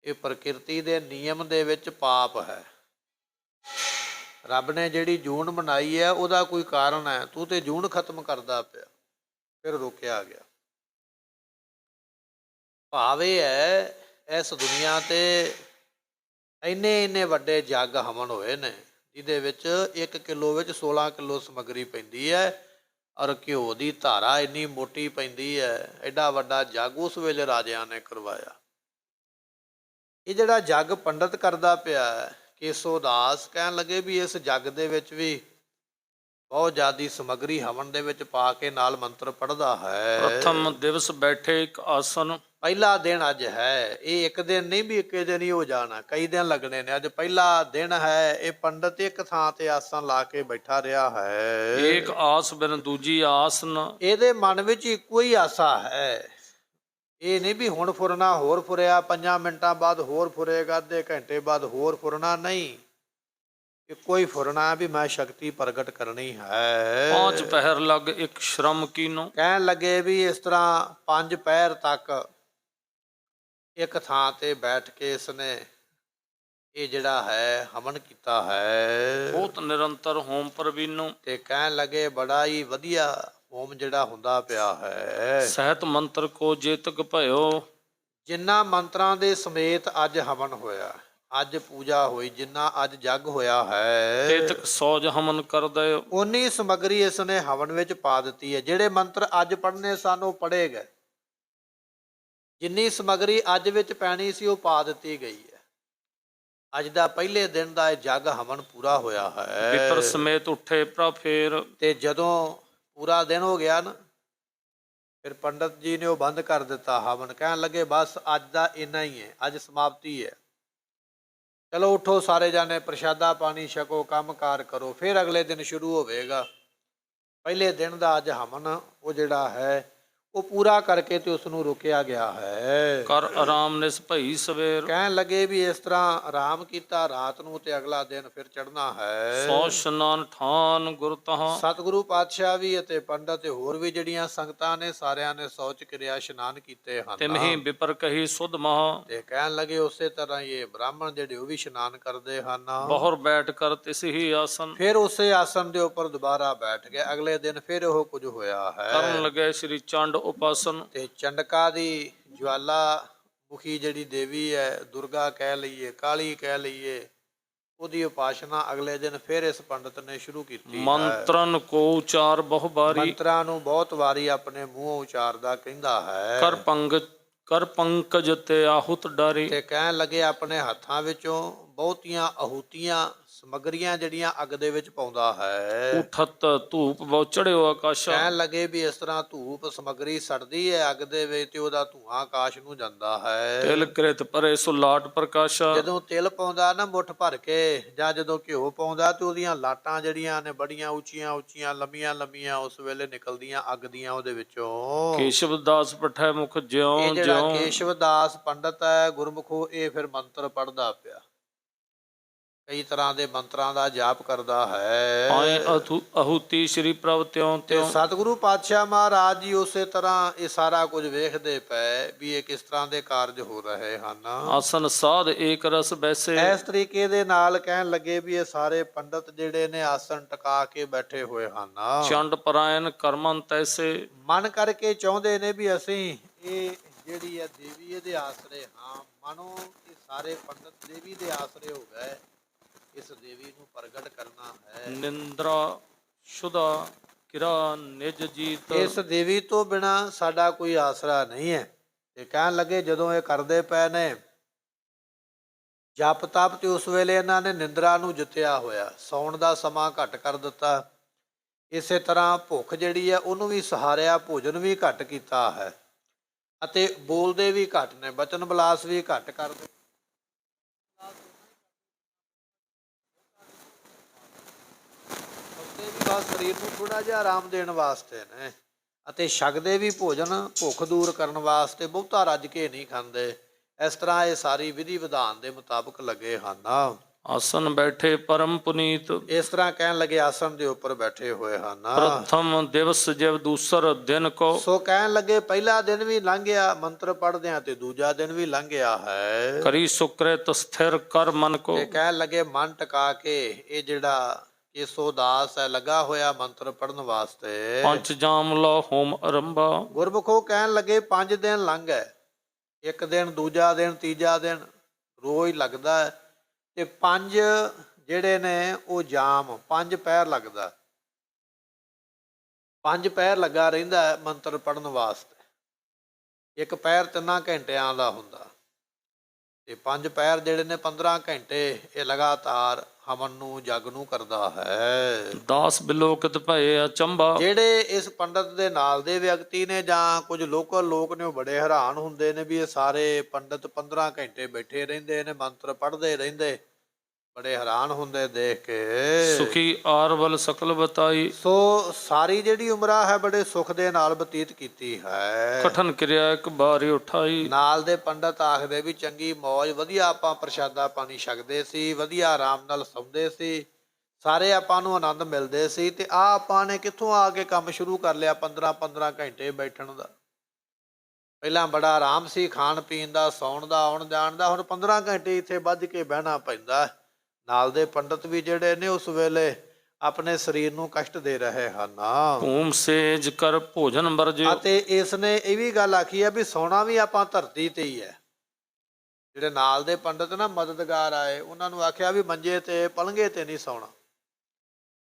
ਇਹ ਪ੍ਰਕਿਰਤੀ ਦੇ ਨਿਯਮ ਦੇ ਵਿੱਚ ਪਾਪ ਹੈ। ਰੱਬ ਨੇ ਜਿਹੜੀ ਜੂਨ ਬਣਾਈ ਹੈ ਉਹਦਾ ਕੋਈ ਕਾਰਨ ਹੈ, ਤੂੰ ਤੇ ਜੂਨ ਖਤਮ ਕਰਦਾ ਪਿਆ। ਫਿਰ ਰੋਕਿਆ ਗਿਆ। ਭਾਵ ਇਹ ਹੈ ਇਸ ਦੁਨੀਆ ਤੇ ਇੰਨੇ ਵੱਡੇ ਜੱਗ ਹਵਨ ਹੋਏ ਨੇ, ਜਿਹਦੇ ਵਿੱਚ 1 ਕਿਲੋ ਵਿੱਚ 16 ਕਿਲੋ ਸਮੱਗਰੀ ਪੈਂਦੀ ਹੈ ਔਰ ਘਿਓ ਦੀ ਧਾਰਾ ਇੰਨੀ ਮੋਟੀ ਪੈਂਦੀ ਹੈ। ਐਡਾ ਵੱਡਾ ਜੱਗ ਉਸ ਵੇਲੇ ਰਾਜਿਆਂ ਨੇ ਕਰਵਾਇਆ। ਇਹ ਜਿਹੜਾ ਜੱਗ ਪੰਡਤ ਕਰਦਾ ਪਿਆ ਕੇਸੋ ਦਾਸ, ਕਹਿਣ ਲੱਗੇ ਵੀ ਇਸ ਜੱਗ ਦੇ ਵਿੱਚ ਵੀ ਬਹੁਤ ਜ਼ਿਆਦਾ ਸਮੱਗਰੀ ਹਵਨ ਦੇ ਵਿੱਚ ਪਾ ਕੇ ਨਾਲ ਮੰਤਰ ਪੜ੍ਹਦਾ ਹੈ। ਪ੍ਰਥਮ ਦਿਵਸ ਬੈਠੇ ਇੱਕ ਆਸਨ। ਪਹਿਲਾ ਦਿਨ ਅੱਜ ਹੈ। ਇਹ ਇੱਕ ਦਿਨ ਨਹੀਂ ਵੀ ਇੱਕੇ ਦਿਨ ਹੀ ਹੋ ਜਾਣਾ, ਕਈ ਦਿਨ ਲੱਗਣੇ ਨੇ। ਅੱਜ ਪਹਿਲਾ ਦਿਨ ਹੈ। ਇਹ ਪੰਡਤ ਇੱਕ ਥਾਂ ਤੇ ਆਸਣ ਲਾ ਕੇ ਬੈਠਾ ਰਿਹਾ ਹੈ। ਇੱਕ ਆਸ ਬਿਨ ਦੂਜੀ ਆਸ ਨ। ਇਹਦੇ ਮਨ ਵਿੱਚ ਇੱਕੋ ਹੀ ਆਸਾ ਹੈ। ਇਹ ਨਹੀਂ ਵੀ ਹੁਣ ਫੁਰਨਾ, ਹੋਰ ਫੁਰਿਆ, 5 ਮਿੰਟਾਂ ਬਾਅਦ ਹੋਰ ਫੁਰੇਗਾ, ਅੱਧੇ ਘੰਟੇ ਬਾਅਦ ਹੋਰ ਫੁਰਨਾ, ਨਹੀਂ। ਇੱਕੋ ਹੀ ਫੁਰਨਾ ਵੀ ਮੈਂ ਸ਼ਕਤੀ ਪ੍ਰਗਟ ਕਰਨੀ ਹੈ। 5 ਪਹਿਰ ਲੱਗ ਇੱਕ ਸ਼ਰਮ ਕੀਨੋ। ਕਹਿਣ ਲੱਗੇ ਵੀ ਇਸ ਤਰ੍ਹਾਂ 5 ਪਹਿਰ ਤੱਕ ਇੱਕ ਥਾਂ ਤੇ ਬੈਠ ਕੇ ਇਸਨੇ ਇਹ ਜਿਹੜਾ ਹੈ ਹਵਨ ਕੀਤਾ ਹੈ। ਬਹੁਤ ਨਿਰੰਤਰ ਹੋਮ ਪ੍ਰਵੀਨੋ। ਤੇ ਕਹਿਣ ਲੱਗੇ ਬੜਾ ਹੀ ਵਧੀਆ ਹੋਮ ਜਿਹੜਾ ਹੁੰਦਾ ਪਿਆ ਹੈ। ਸਹਿਤ ਮੰਤਰ ਕੋ ਜੇਤਕ ਭਇਓ। ਜਿੰਨਾ ਮੰਤਰਾਂ ਦੇ ਸਮੇਤ ਅੱਜ ਹਵਨ ਹੋਇਆ, ਅੱਜ ਪੂਜਾ ਹੋਈ, ਜਿੰਨਾ ਅੱਜ ਜੱਗ ਹੋਇਆ ਹੈ, ਤੇਤਕ ਸੌਜ ਹਵਨ ਕਰ ਦਿਓ। ਉਨੀ ਸਮੱਗਰੀ ਇਸਨੇ ਹਵਨ ਵਿੱਚ ਪਾ ਦਿੱਤੀ ਹੈ। ਜਿਹੜੇ ਮੰਤਰ ਅੱਜ ਪੜ੍ਹਨੇ ਸਨ ਉਹ ਪੜ੍ਹੇ ਗਏ। ਜਿੰਨੀ ਸਮੱਗਰੀ ਅੱਜ ਵਿੱਚ ਪੈਣੀ ਸੀ ਉਹ ਪਾ ਦਿੱਤੀ ਗਈ ਹੈ। ਅੱਜ ਦਾ ਪਹਿਲੇ ਦਿਨ ਦਾ ਇਹ ਜੱਗ ਹਵਨ ਪੂਰਾ ਹੋਇਆ ਹੈ। ਪਿਤਰ ਸਮੇਤ ਉੱਠੇ ਭਰਾ ਫੇਰ। ਤੇ ਜਦੋਂ ਪੂਰਾ ਦਿਨ ਹੋ ਗਿਆ ਨਾ, ਫਿਰ ਪੰਡਤ ਜੀ ਨੇ ਉਹ ਬੰਦ ਕਰ ਦਿੱਤਾ ਹਵਨ। ਕਹਿਣ ਲੱਗੇ ਬਸ ਅੱਜ ਦਾ ਇੰਨਾ ਹੀ ਹੈ, ਅੱਜ ਸਮਾਪਤੀ ਹੈ। ਚਲੋ ਉੱਠੋ ਸਾਰੇ ਜਾਣੇ, ਪ੍ਰਸ਼ਾਦਾ ਪਾਣੀ ਛਕੋ, ਕੰਮ ਕਾਰ ਕਰੋ, ਫਿਰ ਅਗਲੇ ਦਿਨ ਸ਼ੁਰੂ ਹੋਵੇਗਾ। ਪਹਿਲੇ ਦਿਨ ਦਾ ਅੱਜ ਹਵਨ ਉਹ ਜਿਹੜਾ ਹੈ ਉਹ ਪੂਰਾ ਕਰਕੇ ਤੇ ਉਸ ਨੂੰ ਰੋਕਿਆ ਗਿਆ ਹੈ। ਕਰ ਆਰਾਮ ਨਿਸ ਭਈ ਸਵੇਰ, ਕਹਿਣ ਲੱਗੇ ਵੀ ਇਸ ਤਰ੍ਹਾਂ ਆਰਾਮ ਕੀਤਾ ਰਾਤ ਨੂੰ ਤੇ ਅਗਲਾ ਦਿਨ ਫਿਰ ਚੜ੍ਹਨਾ ਹੈ। ਸੋ ਇਸ਼ਨਾਨ ਠਾਨ ਗੁਰ ਤਹਾਂ, ਸਤਿਗੁਰੂ ਪਾਤਸ਼ਾਹ ਵੀ ਅਤੇ ਪੰਡਤ ਤੇ ਹੋਰ ਵੀ ਜਿਹੜੀਆਂ ਸੰਗਤਾਂ ਨੇ ਸਾਰਿਆਂ ਨੇ ਸ਼ੌਚ ਕਿਰਿਆ ਇਸ਼ਨਾਨ ਕੀਤੇ ਤਿਮਹੀ ਹਨ। ਵਿਪਰ ਕਹੀ ਸੁਧ ਮਹਾ, ਤੇ ਕਹਿਣ ਲੱਗੇ ਉਸੇ ਤਰ੍ਹਾਂ ਹੀ ਇਹ ਬ੍ਰਾਹਮਣ ਜਿਹੜੇ ਉਹ ਵੀ ਇਸ਼ਨਾਨ ਕਰਦੇ ਹਨ। ਬਹੁਰ ਬੈਠ ਕਰ ਤਿਸ ਹੀ ਆਸਨ, ਫਿਰ ਉਸੇ ਆਸਨ ਦੇ ਉੱਪਰ ਦੁਬਾਰਾ ਬੈਠ ਗਏ। ਅਗਲੇ ਦਿਨ ਫਿਰ ਉਹ ਕੁਝ ਹੋਇਆ ਕਰਨ ਹੈ। ਲਗੇ ਸ੍ਰੀ ਚੰਡ ਉਪਾਸਨ, ਤੇ ਚੰਡਕਾ ਦੀ ਜਵਾਲਾ ਮੁਖੀ ਜਿਹੜੀ ਦੇਵੀ ਹੈ, ਦੁਰਗਾ ਕਹਿ ਲਈਏ, ਕਾਲੀ ਕਹਿ ਲਈਏ, ਉਹਦੀ ਉਪਾਸਨਾ ਅਗਲੇ ਦਿਨ ਫਿਰ ਇਸ ਪੰਡਤ ਨੇ ਸ਼ੁਰੂ ਕੀਤੀ ਹੈ। ਮੰਤਰਨ ਕੋ ਉਚਾਰ ਬਹੁ ਬਾਰੀ, ਮੰਤਰਾਂ ਨੂੰ ਬਹੁਤ ਵਾਰੀ ਆਪਣੇ ਮੂੰਹੋਂ ਉਚਾਰਦਾ ਕਹਿੰਦਾ ਹੈ। ਕਰ ਪੰਕਜ ਤੇ ਆਹੁਤ ਡਾਰੀ, ਤੇ ਕਹਿਣ ਲੱਗੇ ਆਪਣੇ ਹੱਥਾਂ ਵਿੱਚੋਂ ਬਹੁਤੀਆਂ ਆਹੂਤੀਆਂ ਸਮੱਗਰੀਆਂ ਜਿਹੜੀਆਂ ਅੱਗ ਦੇ ਵਿੱਚ ਪਾਉਂਦਾ ਹੈ। ਉਠਤ ਧੂਪ ਬਹੁ ਚੜਿਓ ਆਕਾਸ਼ਾ, ਕਹਿਣ ਲੱਗੇ ਵੀ ਇਸ ਤਰ੍ਹਾਂ ਧੂਪ ਸਮੱਗਰੀ ਸੜਦੀ ਹੈ ਅੱਗ ਦੇ ਵਿੱਚ ਤੇ ਉਹਦਾ ਧੂਆਂ ਆਕਾਸ਼ ਨੂੰ ਜਾਂਦਾ ਹੈ। ਤਿਲ ਕ੍ਰਿਤ ਪਰੇ ਸੁਲਾਟ ਪ੍ਰਕਾਸ਼ਾ, ਜਦੋਂ ਤਿਲ ਪਾਉਂਦਾ ਨਾ ਮੁੱਠ ਭਰ ਕੇ, ਜਾਂ ਜਦੋਂ ਘਿਓ ਪਾਉਂਦਾ ਤੇ ਉਹਦੀਆਂ ਲਾਟਾਂ ਜਿਹੜੀਆਂ ਨੇ ਬੜੀਆਂ ਉੱਚੀਆਂ ਉੱਚੀਆਂ ਲੰਮੀਆਂ ਲੰਮੀਆਂ ਉਸ ਵੇਲੇ ਨਿਕਲਦੀਆਂ ਅੱਗ ਦੀਆਂ ਉਹਦੇ ਵਿੱਚੋਂ। ਕੇਸ਼ਵ ਦਾਸ ਪਠੈ ਮੁਖ ਜਿਉ ਇਹ ਜਿਹੜਾ ਜਿਉ, ਕੇਸ਼ਵ ਦਾਸ ਪੰਡਤ ਹੈ ਗੁਰਮੁਖੋ, ਇਹ ਫਿਰ ਮੰਤਰ ਪੜ੍ਹਦਾ ਪਿਆ, ਕਈ ਤਰ੍ਹਾਂ ਦੇ ਮੰਤਰਾਂ ਦਾ ਜਾਪ ਕਰਦਾ ਹੈ। ਆਏ ਆਹੂਤੀ ਸ਼੍ਰੀ ਪ੍ਰਭ ਤਿਉ ਤੇ ਤਿਉ, ਸਤਿਗੁਰੂ ਪਾਤਸ਼ਾਹ ਮਹਾਰਾਜ ਜੀ ਉਸੇ ਤਰ੍ਹਾਂ ਇਹ ਸਾਰਾ ਕੁਝ ਵੇਖਦੇ ਪਏ ਵੀ ਇਹ ਕਿਸ ਤਰ੍ਹਾਂ ਦੇ ਕਾਰਜ ਹੋ ਰਹੇ ਹਨ। ਆਸਨ ਸਾਧ ਏਕ ਰਸ ਬੈਸੇ, ਇਸ ਤਰੀਕੇ ਦੇ ਨਾਲ ਕਹਿਣ ਲੱਗੇ ਵੀ ਇਹ ਸਾਰੇ ਪੰਡਤ ਜਿਹੜੇ ਨੇ ਆਸਣ ਟਿਕਾ ਕੇ ਬੈਠੇ ਹੋਏ ਹਨ। ਚੰਡ ਪਰਾਇਣ ਕਰਮਨ ਤੈਸੇ, ਮਨ ਕਰਕੇ ਚਾਹੁੰਦੇ ਨੇ ਵੀ ਅਸੀਂ ਇਹ ਜਿਹੜੀ ਹੈ ਦੇਵੀ ਇਹਦੇ ਆਸਰੇ ਹਾਂ। ਮਨੋਂ ਇਹ ਸਾਰੇ ਪੰਡਤ ਦੇਵੀ ਦੇ ਆਸਰੇ ਹੋ ਗਏ, ਇਸ ਦੇਵੀ ਨੂੰ ਪ੍ਰਗਟ ਕਰਨਾ ਹੈ। ਨਿੰਦਰਾ ਸ਼ੁਦਾ ਕਿਰਾ ਨਿਜ ਜੀਤ, ਇਸ ਦੇਵੀ ਤੋਂ ਬਿਨਾ ਸਾਡਾ ਕੋਈ ਆਸਰਾ ਨਹੀਂ ਹੈ। ਤੇ ਕਹਿਣ ਲੱਗੇ ਜਦੋਂ ਇਹ ਕਰਦੇ ਪਏ ਨੇ ਜਪ ਤਪ, ਤੇ ਉਸ ਵੇਲੇ ਇਹਨਾਂ ਨੇ ਨਿੰਦਰਾ ਨੂੰ ਜਿੱਤਿਆ ਹੋਇਆ, ਸੌਣ ਦਾ ਸਮਾਂ ਘੱਟ ਕਰ ਦਿੱਤਾ। ਇਸੇ ਤਰ੍ਹਾਂ ਭੁੱਖ ਜਿਹੜੀ ਹੈ ਉਹਨੂੰ ਵੀ ਸਹਾਰਿਆ, ਭੋਜਨ ਵੀ ਘੱਟ ਕੀਤਾ ਹੈ, ਅਤੇ ਬੋਲਦੇ ਵੀ ਘੱਟ ਨੇ, ਬਚਨ ਵਿਲਾਸ ਵੀ ਘੱਟ ਕਰਦੇ। ਬਸ ਸਰੀਰ ਨੂੰ ਥੋੜਾ ਜਿਹਾ ਆਰਾਮ ਦੇਣ ਵਾਸਤੇ ਨੇ, ਅਤੇ ਛਕਦੇ ਵੀ ਭੋਜਨ ਭੁੱਖ ਦੂਰ ਕਰਨ ਵਾਸਤੇ, ਬਹੁਤਾ ਰੱਜ ਕੇ ਨਹੀਂ ਖਾਂਦੇ। ਇਸ ਤਰ੍ਹਾਂ ਇਹ ਸਾਰੀ ਵਿਧੀ ਵਿਧਾਨ ਦੇ ਮੁਤਾਬਕ ਲੱਗੇ ਹਨ। ਆਸਨ ਬੈਠੇ ਪਰਮ ਪੁਨੀਤ, ਇਸ ਤਰ੍ਹਾਂ ਕਹਿਣ ਲੱਗੇ ਆਸਣ ਦੇ ਉੱਪਰ ਬੈਠੇ ਹੋਏ ਹਨ। ਪ੍ਰਥਮ ਦਿਵਸ ਜਿਵ ਦੂਸਰ ਦਿਨ ਕੋ, ਸੋ ਕਹਿਣ ਲੱਗੇ ਪਹਿਲਾ ਦਿਨ ਵੀ ਲੰਘ ਗਿਆ ਮੰਤਰ ਪੜ੍ਹਦਿਆਂ, ਤੇ ਦੂਜਾ ਦਿਨ ਵੀ ਲੰਘ ਗਿਆ ਹੈ। ਕਰੀ ਸੁਕ੍ਰਿਤ ਸਥਿਰ ਕਰ ਮਨ ਕੋ, ਤੇ ਕਹਿਣ ਲੱਗੇ ਮਨ ਟਿਕਾ ਕੇ ਇਹ ਜਿਹੜਾ ਕੇਸੋ ਦਾਸ ਹੈ ਲੱਗਾ ਹੋਇਆ ਮੰਤਰ ਪੜ੍ਹਨ ਵਾਸਤੇ। ਪੰਚ ਜਾਮ ਲੋ ਹੋਮ ਅਰੰਭਾ, ਗੁਰਮੁਖੋ ਕਹਿਣ ਲੱਗੇ 5 ਦਿਨ ਲੰਘ ਗਏ, ਇੱਕ ਦਿਨ ਦੂਜਾ ਦਿਨ ਤੀਜਾ ਦਿਨ ਰੋਜ਼ ਲੱਗਦਾ ਹੈ, ਤੇ 5 ਜਿਹੜੇ ਨੇ ਉਹ ਜਾਮ 5 ਪਹਿਰ ਲੱਗਦਾ, 5 ਪਹਿਰ ਲੱਗਾ ਰਹਿੰਦਾ ਹੈ ਮੰਤਰ ਪੜ੍ਹਨ ਵਾਸਤੇ। ਇੱਕ ਪਹਿਰ 3 ਘੰਟਿਆਂ ਦਾ ਹੁੰਦਾ, ਤੇ 5 ਪਹਿਰ ਜਿਹੜੇ ਨੇ 15 ਘੰਟੇ ਇਹ ਲਗਾਤਾਰ ਹਵਨ ਨੂੰ ਜਗ ਨੂੰ ਕਰਦਾ ਹੈ। ਦਾਸ ਬਿਲੋਕਿਤ ਭਏ ਅਚੰਭਾ, ਜਿਹੜੇ ਇਸ ਪੰਡਤ ਦੇ ਨਾਲ ਦੇ ਵਿਅਕਤੀ ਨੇ ਜਾਂ ਕੁਝ ਲੋਕਲ ਲੋਕ ਨੇ ਉਹ ਬੜੇ ਹੈਰਾਨ ਹੁੰਦੇ ਨੇ ਵੀ ਇਹ ਸਾਰੇ ਪੰਡਤ 15 ਘੰਟੇ ਬੈਠੇ ਰਹਿੰਦੇ ਨੇ, ਮੰਤਰ ਪੜ੍ਹਦੇ ਰਹਿੰਦੇ, ਬੜੇ ਹੈਰਾਨ ਹੁੰਦੇ ਦੇਖ ਕੇ। ਸੁਖੀ ਆਰਵਲ ਸਕਲ ਬਤਾਈ, ਸੋ ਸਾਰੀ ਜਿਹੜੀ ਉਮਰਾ ਹੈ ਬੜੇ ਸੁਖ ਦੇ ਨਾਲ ਬਤੀਤ ਕੀਤੀ ਹੈ। ਕਠਨ ਕਿਰਿਆ ਇੱਕ ਬਾਰੀ ਉਠਾਈ, ਨਾਲ ਦੇ ਪੰਡਤ ਆਖਦੇ ਵੀ ਚੰਗੀ ਮੌਜ, ਵਧੀਆ ਆਪਾਂ ਪ੍ਰਸ਼ਾਦਾ ਪਾਣੀ ਛਕਦੇ ਸੀ, ਵਧੀਆ ਆਰਾਮ ਨਾਲ ਸੌਂਦੇ ਸੀ, ਸਾਰੇ ਆਪਾਂ ਨੂੰ ਆਨੰਦ ਮਿਲਦੇ ਸੀ। ਤੇ ਆ ਆਪਾਂ ਨੇ ਕਿੱਥੋਂ ਆ ਕੇ ਕੰਮ ਸ਼ੁਰੂ ਕਰ ਲਿਆ 15-15 ਘੰਟੇ ਬੈਠਣ ਦਾ। ਪਹਿਲਾਂ ਬੜਾ ਆਰਾਮ ਸੀ ਖਾਣ ਪੀਣ ਦਾ, ਸੌਣ ਦਾ, ਆਉਣ ਜਾਣ ਦਾ, ਹੁਣ 15 ਘੰਟੇ ਇੱਥੇ ਵੱਧ ਕੇ ਬਹਿਣਾ ਪੈਂਦਾ। ਨਾਲ ਦੇ ਪੰਡਤ ਵੀ ਜਿਹੜੇ ਨੇ ਉਸ ਵੇਲੇ ਆਪਣੇ ਸਰੀਰ ਨੂੰ ਕਸ਼ਟ ਦੇ ਰਹੇ ਹਨ। ਭੂਮ ਸੇਜ ਕਰ ਭੋਜਨ ਵਰਜਿਓ, ਅਤੇ ਇਸ ਨੇ ਇਹ ਵੀ ਗੱਲ ਆਖੀ ਹੈ ਵੀ ਸੌਣਾ ਵੀ ਆਪਾਂ ਧਰਤੀ ਤੇ ਹੀ ਹੈ। ਜਿਹੜੇ ਨਾਲ ਦੇ ਪੰਡਤ ਨਾ ਮਦਦਗਾਰ ਆਏ, ਉਹਨਾਂ ਨੂੰ ਆਖਿਆ ਵੀ ਮੰਜੇ ਤੇ ਪਲੰਘੇ ਤੇ ਨਹੀਂ ਸੌਣਾ,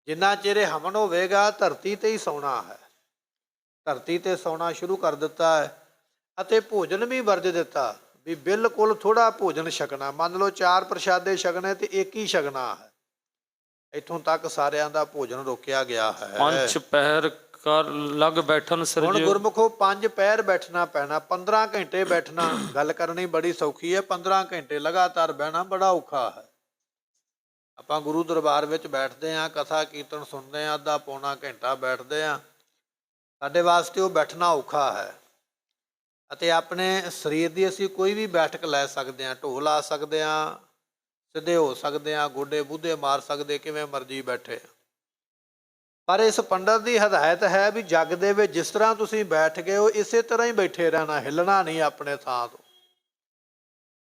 ਜਿੰਨਾ ਚਿਰ ਹਵਨ ਹੋਵੇਗਾ ਧਰਤੀ ਤੇ ਹੀ ਸੌਣਾ ਹੈ। ਧਰਤੀ ਤੇ ਸੌਣਾ ਸ਼ੁਰੂ ਕਰ ਦਿੱਤਾ ਹੈ, ਅਤੇ ਭੋਜਨ ਵੀ ਵਰਜ ਦਿੱਤਾ ਵੀ ਬਿਲਕੁਲ ਥੋੜਾ ਭੋਜਨ ਛਕਣਾ। ਮੰਨ ਲਓ 4 ਪ੍ਰਸ਼ਾਦੇ ਛਕਣੇ ਤੇ ਇੱਕ ਹੀ ਛਕਣਾ ਹੈ, ਇੱਥੋਂ ਤੱਕ ਸਾਰਿਆਂ ਦਾ ਭੋਜਨ ਰੋਕਿਆ ਗਿਆ ਹੈ। ਪੰਜ ਪਹਿਰ ਕਰ ਲਗ ਬੈਠਨ ਹੁਣ ਸਿਰਜਿਓ, ਗੁਰਮੁਖੋ 5 ਪਹਿਰ ਬੈਠਣਾ ਪੈਣਾ, 15 ਘੰਟੇ ਬੈਠਣਾ। ਗੱਲ ਕਰਨੀ ਬੜੀ ਸੌਖੀ ਹੈ, 15 ਘੰਟੇ ਲਗਾਤਾਰ ਬਹਿਣਾ ਬੜਾ ਔਖਾ ਹੈ। ਆਪਾਂ ਗੁਰੂ ਦਰਬਾਰ ਵਿੱਚ ਬੈਠਦੇ ਹਾਂ, ਕਥਾ ਕੀਰਤਨ ਸੁਣਦੇ ਹਾਂ, ਅੱਧਾ ਪੌਣਾ ਘੰਟਾ ਬੈਠਦੇ ਹਾਂ, ਸਾਡੇ ਵਾਸਤੇ ਉਹ ਬੈਠਣਾ ਔਖਾ ਹੈ। ਅਤੇ ਆਪਣੇ ਸਰੀਰ ਦੀ ਅਸੀਂ ਕੋਈ ਵੀ ਬੈਠਕ ਲੈ ਸਕਦੇ ਹਾਂ, ਢੋਲ ਲਾ ਸਕਦੇ ਹਾਂ, ਸਿੱਧੇ ਹੋ ਸਕਦੇ ਹਾਂ, ਗੋਡੇ ਬੂਧੇ ਮਾਰ ਸਕਦੇ, ਕਿਵੇਂ ਮਰਜ਼ੀ ਬੈਠੇ। ਪਰ ਇਸ ਪੰਡਤ ਦੀ ਹਦਾਇਤ ਹੈ ਵੀ ਜੱਗ ਦੇ ਵਿੱਚ ਜਿਸ ਤਰ੍ਹਾਂ ਤੁਸੀਂ ਬੈਠ ਗਏ ਹੋ ਇਸੇ ਤਰ੍ਹਾਂ ਹੀ ਬੈਠੇ ਰਹਿਣਾ, ਹਿੱਲਣਾ ਨਹੀਂ ਆਪਣੇ ਥਾਂ ਤੋਂ।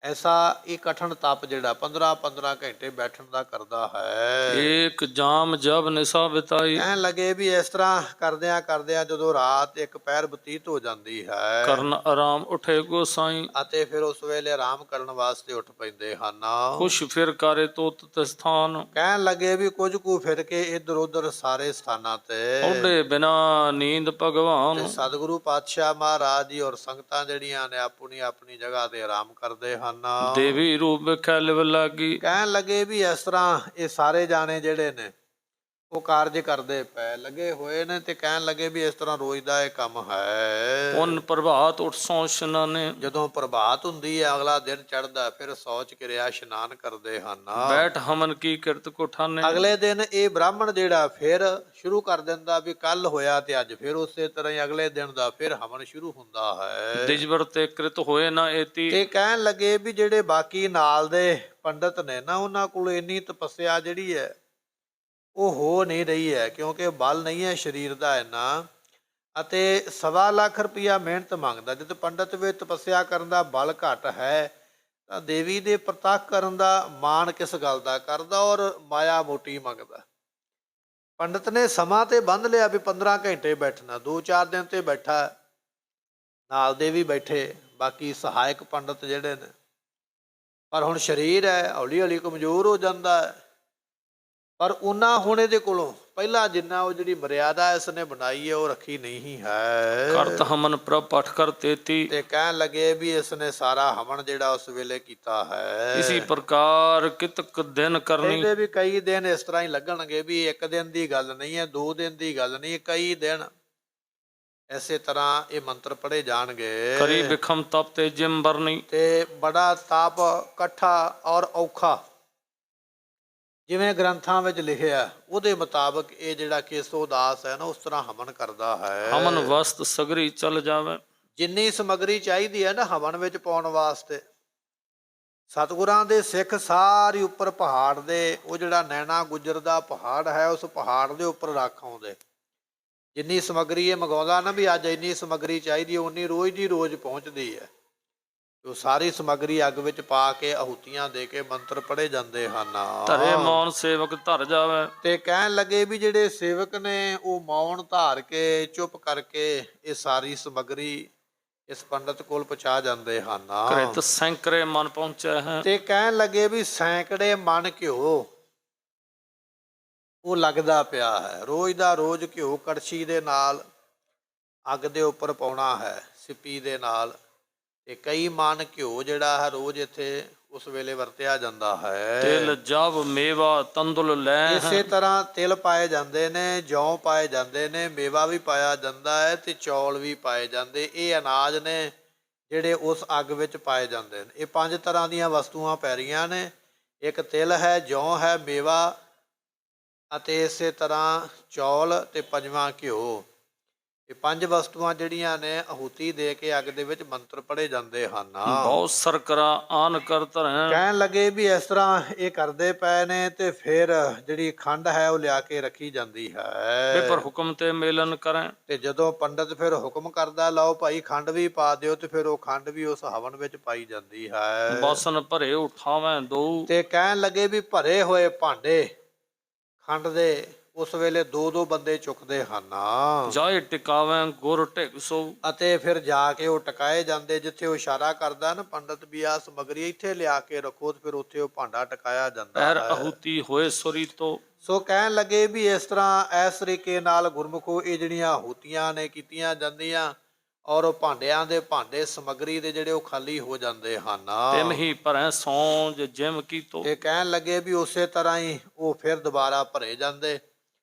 ਐਸਾ ਇਹ ਕਠਿਨ ਤਪ ਜਿਹੜਾ 15-15 ਘੰਟੇ ਬੈਠਣ ਦਾ ਕਰਦਾ ਹੈ। ਏਕ ਜਾਮ ਜਬ ਨਿਸ਼ਾ ਬਿਤਾਈ, ਕਹਿਣ ਲੱਗੇ ਵੀ ਇਸ ਤਰ੍ਹਾਂ ਕਰਦਿਆਂ ਕਰਦਿਆਂ ਜਦੋਂ ਰਾਤ ਇੱਕ ਪਹਿਰ ਬਤੀਤ ਹੋ ਜਾਂਦੀ ਹੈ ਕਰਨ ਆਰਾਮ ਉਠੇ ਗੋਸਾਈ, ਅਤੇ ਫਿਰ ਉਸ ਵੇਲੇ ਆਰਾਮ ਕਰਨ ਵਾਸਤੇ ਉੱਠ ਪੈਂਦੇ ਹਨ। ਖੁਸ਼ ਫਿਰ ਕਰੇ ਤੋਤ ਸਥਾਨ, ਕਹਿਣ ਲੱਗੇ ਵੀ ਕੁਝ ਕੁ ਫਿਰ ਕੇ ਇੱਧਰ ਉੱਧਰ ਸਾਰੇ ਸਥਾਨਾਂ ਤੇ ਉੱਡੇ ਬਿਨਾ ਨੀਂਦ ਭਗਵਾਨ, ਤੇ ਸਤਿਗੁਰੂ ਪਾਤਸ਼ਾਹ ਮਹਾਰਾਜ ਜੀ ਔਰ ਸੰਗਤਾਂ ਜਿਹੜੀਆਂ ਨੇ ਆਪਣੀ ਆਪਣੀ ਜਗ੍ਹਾ ਤੇ ਆਰਾਮ ਕਰਦੇ ਹਨ। ਦੇਵੀ ਰੂਪ ਵੇਖੈ ਲਿਵ ਲਾਗੀ, ਕਹਿਣ ਲੱਗੇ ਵੀ ਇਸ ਤਰ੍ਹਾਂ ਇਹ ਸਾਰੇ ਜਾਣੇ ਜਿਹੜੇ ਨੇ ਉਹ ਕਾਰਜ ਕਰਦੇ ਪਏ ਲੱਗੇ ਹੋਏ ਨੇ, ਤੇ ਕਹਿਣ ਲੱਗੇ ਵੀ ਇਸ ਤਰ੍ਹਾਂ ਰੋਜ਼ ਦਾ ਇਹ ਕੰਮ ਹੈ। ਪੁੰਨ ਪ੍ਰਭਾਤ ਉੱਠ ਸੌ ਇਸ਼ਨਾਨੇ, ਜਦੋਂ ਪ੍ਰਭਾਤ ਹੁੰਦੀ ਹੈ ਅਗਲਾ ਦਿਨ ਚੜ੍ਹਦਾ ਫਿਰ ਸੌਚ ਕਿਰਿਆ ਇਸ਼ਨਾਨ ਕਰਦੇ ਹਨ। ਬੈਠ ਹਮਨ ਕੀ ਕਿਰਤ ਕੋ ਠਾਨੇ, ਅਗਲੇ ਦਿਨ ਇਹ ਬ੍ਰਾਹਮਣ ਜਿਹੜਾ ਫਿਰ ਸ਼ੁਰੂ ਕਰ ਦਿੰਦਾ ਵੀ ਕੱਲ ਹੋਇਆ ਤੇ ਅੱਜ ਫਿਰ ਉਸੇ ਤਰ੍ਹਾਂ ਹੀ ਅਗਲੇ ਦਿਨ ਦਾ ਫਿਰ ਹਵਨ ਸ਼ੁਰੂ ਹੁੰਦਾ ਹੈ। ਦਿਜਵਰ ਤੇ ਕ੍ਰਿਤ ਹੋਏ ਨਾ ਏਤੀ, ਤੇ ਕਹਿਣ ਲੱਗੇ ਵੀ ਜਿਹੜੇ ਬਾਕੀ ਨਾਲ ਦੇ ਪੰਡਤ ਨੇ ਨਾ ਉਹਨਾਂ ਕੋਲ ਇੰਨੀ ਤਪੱਸਿਆ ਜਿਹੜੀ ਹੈ ਉਹ ਹੋ ਨਹੀਂ ਰਹੀ ਹੈ, ਕਿਉਂਕਿ ਬਲ ਨਹੀਂ ਹੈ ਸਰੀਰ ਦਾ ਇੰਨਾ, ਅਤੇ 1.25 ਲੱਖ ਰੁਪਇਆ ਮਿਹਨਤ ਮੰਗਦਾ। ਜਦ ਪੰਡਤ ਵਿੱਚ ਤਪੱਸਿਆ ਕਰਨ ਦਾ ਬਲ ਘੱਟ ਹੈ ਤਾਂ ਦੇਵੀ ਦੇ ਪ੍ਰਤੱਖ ਕਰਨ ਦਾ ਮਾਣ ਕਿਸ ਗੱਲ ਦਾ ਕਰਦਾ ਔਰ ਮਾਇਆ ਮੋਟੀ ਮੰਗਦਾ। ਪੰਡਤ ਨੇ ਸਮਾਂ ਤੇ ਬੰਧ ਲਿਆ ਵੀ 15 ਘੰਟੇ ਬੈਠਣਾ, 2-4 ਦਿਨ ਤੇ ਬੈਠਾ, ਨਾਲ ਦੇ ਵੀ ਬੈਠੇ ਬਾਕੀ ਸਹਾਇਕ ਪੰਡਤ ਜਿਹੜੇ ਨੇ, ਪਰ ਹੁਣ ਸਰੀਰ ਹੈ ਹੌਲੀ ਹੌਲੀ ਕਮਜ਼ੋਰ ਹੋ ਜਾਂਦਾ ਹੈ। ਪਰ ਉਹਨਾਂ ਹੁਣ ਇਹਦੇ ਕੋਲੋਂ ਪਹਿਲਾਂ ਜਿੰਨਾ ਉਹ ਜਿਹੜੀ ਮਰਿਆਦਾ ਇਸ ਨੇ ਬਣਾਈ ਹੈ ਉਹ ਰੱਖੀ ਨਹੀਂ ਹੈ। ਕਰਤ ਹਮਨ ਪ੍ਰਭ ਪਠ ਕਰ ਤੇਤੀ, ਤੇ ਕਹਿਣ ਲੱਗੇ ਵੀ ਇਸ ਨੇ ਸਾਰਾ ਹਵਨ ਜਿਹੜਾ ਉਸ ਵੇਲੇ ਕੀਤਾ ਹੈ। ਇਸੀ ਪ੍ਰਕਾਰ ਕਿਤਕ ਦਿਨ ਕਰਨੀ, ਕਹਿੰਦੇ ਵੀ ਕਈ ਦਿਨ ਇਸ ਤਰ੍ਹਾਂ ਹੀ ਲੱਗਣਗੇ, ਵੀ ਇੱਕ ਦਿਨ ਦੀ ਗੱਲ ਨਹੀਂ ਹੈ, 2 ਦਿਨ ਦੀ ਗੱਲ ਨਹੀਂ, ਕਈ ਦਿਨ ਐਸੇ ਤਰ੍ਹਾਂ ਇਹ ਮੰਤਰ ਪੜ੍ਹੇ ਜਾਣਗੇ। ਕਰੀ ਬਿਖਮ ਤਪ ਤੇ ਜਿਮ ਬਰਨੀ, ਤੇ ਬੜਾ ਤਾਪ ਇਕੱਠਾ ਔਰ ਔਖਾ ਜਿਵੇਂ ਗ੍ਰੰਥਾਂ ਵਿੱਚ ਲਿਖਿਆ ਉਹਦੇ ਮੁਤਾਬਕ ਇਹ ਜਿਹੜਾ ਕੇਸੋ ਦਾਸ ਹੈ ਨਾ ਉਸ ਤਰ੍ਹਾਂ ਹਵਨ ਕਰਦਾ ਹੈ। ਹਮਨ ਵਸਤ ਸਗਰੀ ਚਲ ਜਾਵੇ, ਜਿੰਨੀ ਸਮੱਗਰੀ ਚਾਹੀਦੀ ਹੈ ਨਾ ਹਵਨ ਵਿੱਚ ਪਾਉਣ ਵਾਸਤੇ, ਸਤਿਗੁਰਾਂ ਦੇ ਸਿੱਖ ਸਾਰੀ ਉੱਪਰ ਪਹਾੜ ਦੇ, ਉਹ ਜਿਹੜਾ ਨੈਣਾ ਗੁੱਜਰ ਦਾ ਪਹਾੜ ਹੈ ਉਸ ਪਹਾੜ ਦੇ ਉੱਪਰ ਰੱਖ ਆਉਂਦੇ। ਜਿੰਨੀ ਸਮੱਗਰੀ ਇਹ ਮੰਗਾਉਂਦਾ ਨਾ ਵੀ ਅੱਜ ਇੰਨੀ ਸਮੱਗਰੀ ਚਾਹੀਦੀ ਹੈ, ਉਨੀ ਰੋਜ਼ ਦੀ ਰੋਜ਼ ਪਹੁੰਚਦੀ ਹੈ। ਉਹ ਸਾਰੀ ਸਮੱਗਰੀ ਅੱਗ ਵਿੱਚ ਪਾ ਕੇ ਆਹੂਤੀਆਂ ਦੇ ਕੇ ਮੰਤਰ ਪੜ੍ਹੇ ਜਾਂਦੇ ਹਨ। ਧਰੇ ਮੌਨ ਸੇਵਕ ਧਰ ਜਾਵੇ, ਤੇ ਕਹਿਣ ਲੱਗੇ ਵੀ ਜਿਹੜੇ ਸੇਵਕ ਨੇ ਉਹ ਮੌਨ ਧਾਰ ਕੇ ਚੁੱਪ ਕਰਕੇ ਇਹ ਸਾਰੀ ਸਮੱਗਰੀ ਇਸ ਪੰਡਤ ਕੋਲ ਪਹੁੰਚਾ ਜਾਂਦੇ ਹਨ। ਕ੍ਰਿਤ ਸੈਂਕੜੇ ਮਨ ਪਹੁੰਚਿਆ ਹੈ, ਤੇ ਕਹਿਣ ਲੱਗੇ ਵੀ ਸੈਂਕੜੇ ਮਨ ਘਿਓ ਉਹ ਲੱਗਦਾ ਪਿਆ ਹੈ। ਰੋਜ਼ ਦਾ ਰੋਜ਼ ਘਿਓ ਕੜਛੀ ਦੇ ਨਾਲ ਅੱਗ ਦੇ ਉੱਪਰ ਪਾਉਣਾ ਹੈ, ਸਿੱਪੀ ਦੇ ਨਾਲ, ਤੇ ਕਈ ਮਨ ਘਿਓ ਜਿਹੜਾ ਹੈ ਰੋਜ਼ ਇੱਥੇ ਉਸ ਵੇਲੇ ਵਰਤਿਆ ਜਾਂਦਾ ਹੈ। ਤਿਲ ਜਬ ਮੇਵਾ ਤੰਦੁਲ ਲੈ, ਇਸੇ ਤਰ੍ਹਾਂ ਤਿਲ ਪਾਏ ਜਾਂਦੇ ਨੇ, ਜੌਂ ਪਾਏ ਜਾਂਦੇ ਨੇ, ਮੇਵਾ ਵੀ ਪਾਇਆ ਜਾਂਦਾ ਹੈ ਤੇ ਚੌਲ ਵੀ ਪਾਏ ਜਾਂਦੇ। ਇਹ ਅਨਾਜ ਨੇ ਜਿਹੜੇ ਉਸ ਅੱਗ ਵਿੱਚ ਪਾਏ ਜਾਂਦੇ ਨੇ। ਇਹ 5 ਤਰ੍ਹਾਂ ਦੀਆਂ ਵਸਤੂਆਂ ਪੈ ਰਹੀਆਂ ਨੇ, ਇੱਕ ਤਿਲ ਹੈ, ਜੌਂ ਹੈ, ਮੇਵਾ ਅਤੇ ਇਸੇ ਤਰ੍ਹਾਂ ਚੌਲ ਤੇ 5ਵਾਂ ਘਿਓ। ਇਹ 5 ਵਸਤੂਆਂ ਜਿਹੜੀਆਂ ਨੇ ਆਹੂਤੀ ਦੇ ਕੇ ਅੱਗ ਦੇ ਵਿੱਚ ਮੰਤਰ ਪੜ੍ਹੇ ਜਾਂਦੇ ਹਨ। ਬਹੁਤ ਸਰਕਰਾ ਆਨ ਕਰ ਧਰੈ, ਕਹਿਣ ਲੱਗੇ ਵੀ ਇਸ ਤਰ੍ਹਾਂ ਇਹ ਕਰਦੇ ਪਏ ਨੇ ਤੇ ਫਿਰ ਜਿਹੜੀ ਖੰਡ ਹੈ ਉਹ ਲਿਆ ਕੇ ਰੱਖੀ ਜਾਂਦੀ ਹੈ। ਪਰ ਹੁਕਮ ਤੇ ਮੇਲਨ ਕਰੈ, ਤੇ ਜਦੋਂ ਪੰਡਤ ਫਿਰ ਹੁਕਮ ਕਰਦਾ ਲਓ ਭਾਈ ਖੰਡ ਵੀ ਪਾ ਦਿਓ, ਤੇ ਫਿਰ ਉਹ ਖੰਡ ਵੀ ਉਸ ਹਵਨ ਵਿੱਚ ਪਾਈ ਜਾਂਦੀ ਹੈ। ਬਾਸਨ ਭਰੇ ਉਠਾਵੇਂ ਦੋ, ਤੇ ਕਹਿਣ ਲੱਗੇ ਵੀ ਭਰੇ ਹੋਏ ਭਾਂਡੇ ਖੰਡ ਦੇ ਉਸ ਵੇਲੇ 2-2 ਬੰਦੇ ਚੁੱਕਦੇ ਹਨ। ਜਾਏ ਟਿਕਾਵੇਂ ਗੁਰ ਢਿਗ ਸੋ, ਅਤੇ ਫਿਰ ਜਾ ਕੇ ਉਹ ਟਿਕਾਏ ਜਾਂਦੇ, ਜਿੱਥੇ ਉਹ ਇਸ਼ਾਰਾ ਕਰਦਾ ਨਾ ਪੰਡਤ ਵੀ ਆਹ ਸਮੱਗਰੀ ਇੱਥੇ ਲਿਆ ਕੇ ਰੱਖੋ, ਤੇ ਫਿਰ ਉੱਥੇ ਉਹ ਭਾਂਡਾ ਟਿਕਾਇਆ ਜਾਂਦਾ ਪੈਰ ਹੈ। ਆਹੂਤੀ ਹੋਏ ਸੁਰੀ ਤੋਂ, ਸੋ ਕਹਿਣ ਲੱਗੇ ਵੀ ਇਸ ਤਰ੍ਹਾਂ ਇਸ ਤਰੀਕੇ ਨਾਲ ਗੁਰਮੁਖੋ ਇਹ ਜਿਹੜੀਆਂ ਆਹੂਤੀਆਂ ਨੇ ਕੀਤੀਆਂ ਜਾਂਦੀਆਂ ਔਰ ਉਹ ਭਾਂਡਿਆਂ ਦੇ ਭਾਂਡੇ ਸਮੱਗਰੀ ਦੇ ਜਿਹੜੇ ਉਹ ਖਾਲੀ ਹੋ ਜਾਂਦੇ ਹਨ। ਤਿਮ ਹੀ ਭਰੈ ਸੌਂਜ ਜਿਮ ਕੀਤੋ, ਇਹ ਕਹਿਣ ਲੱਗੇ ਵੀ ਉਸੇ ਤਰ੍ਹਾਂ ਹੀ ਉਹ ਫਿਰ ਦੁਬਾਰਾ ਭਰੇ ਜਾਂਦੇ।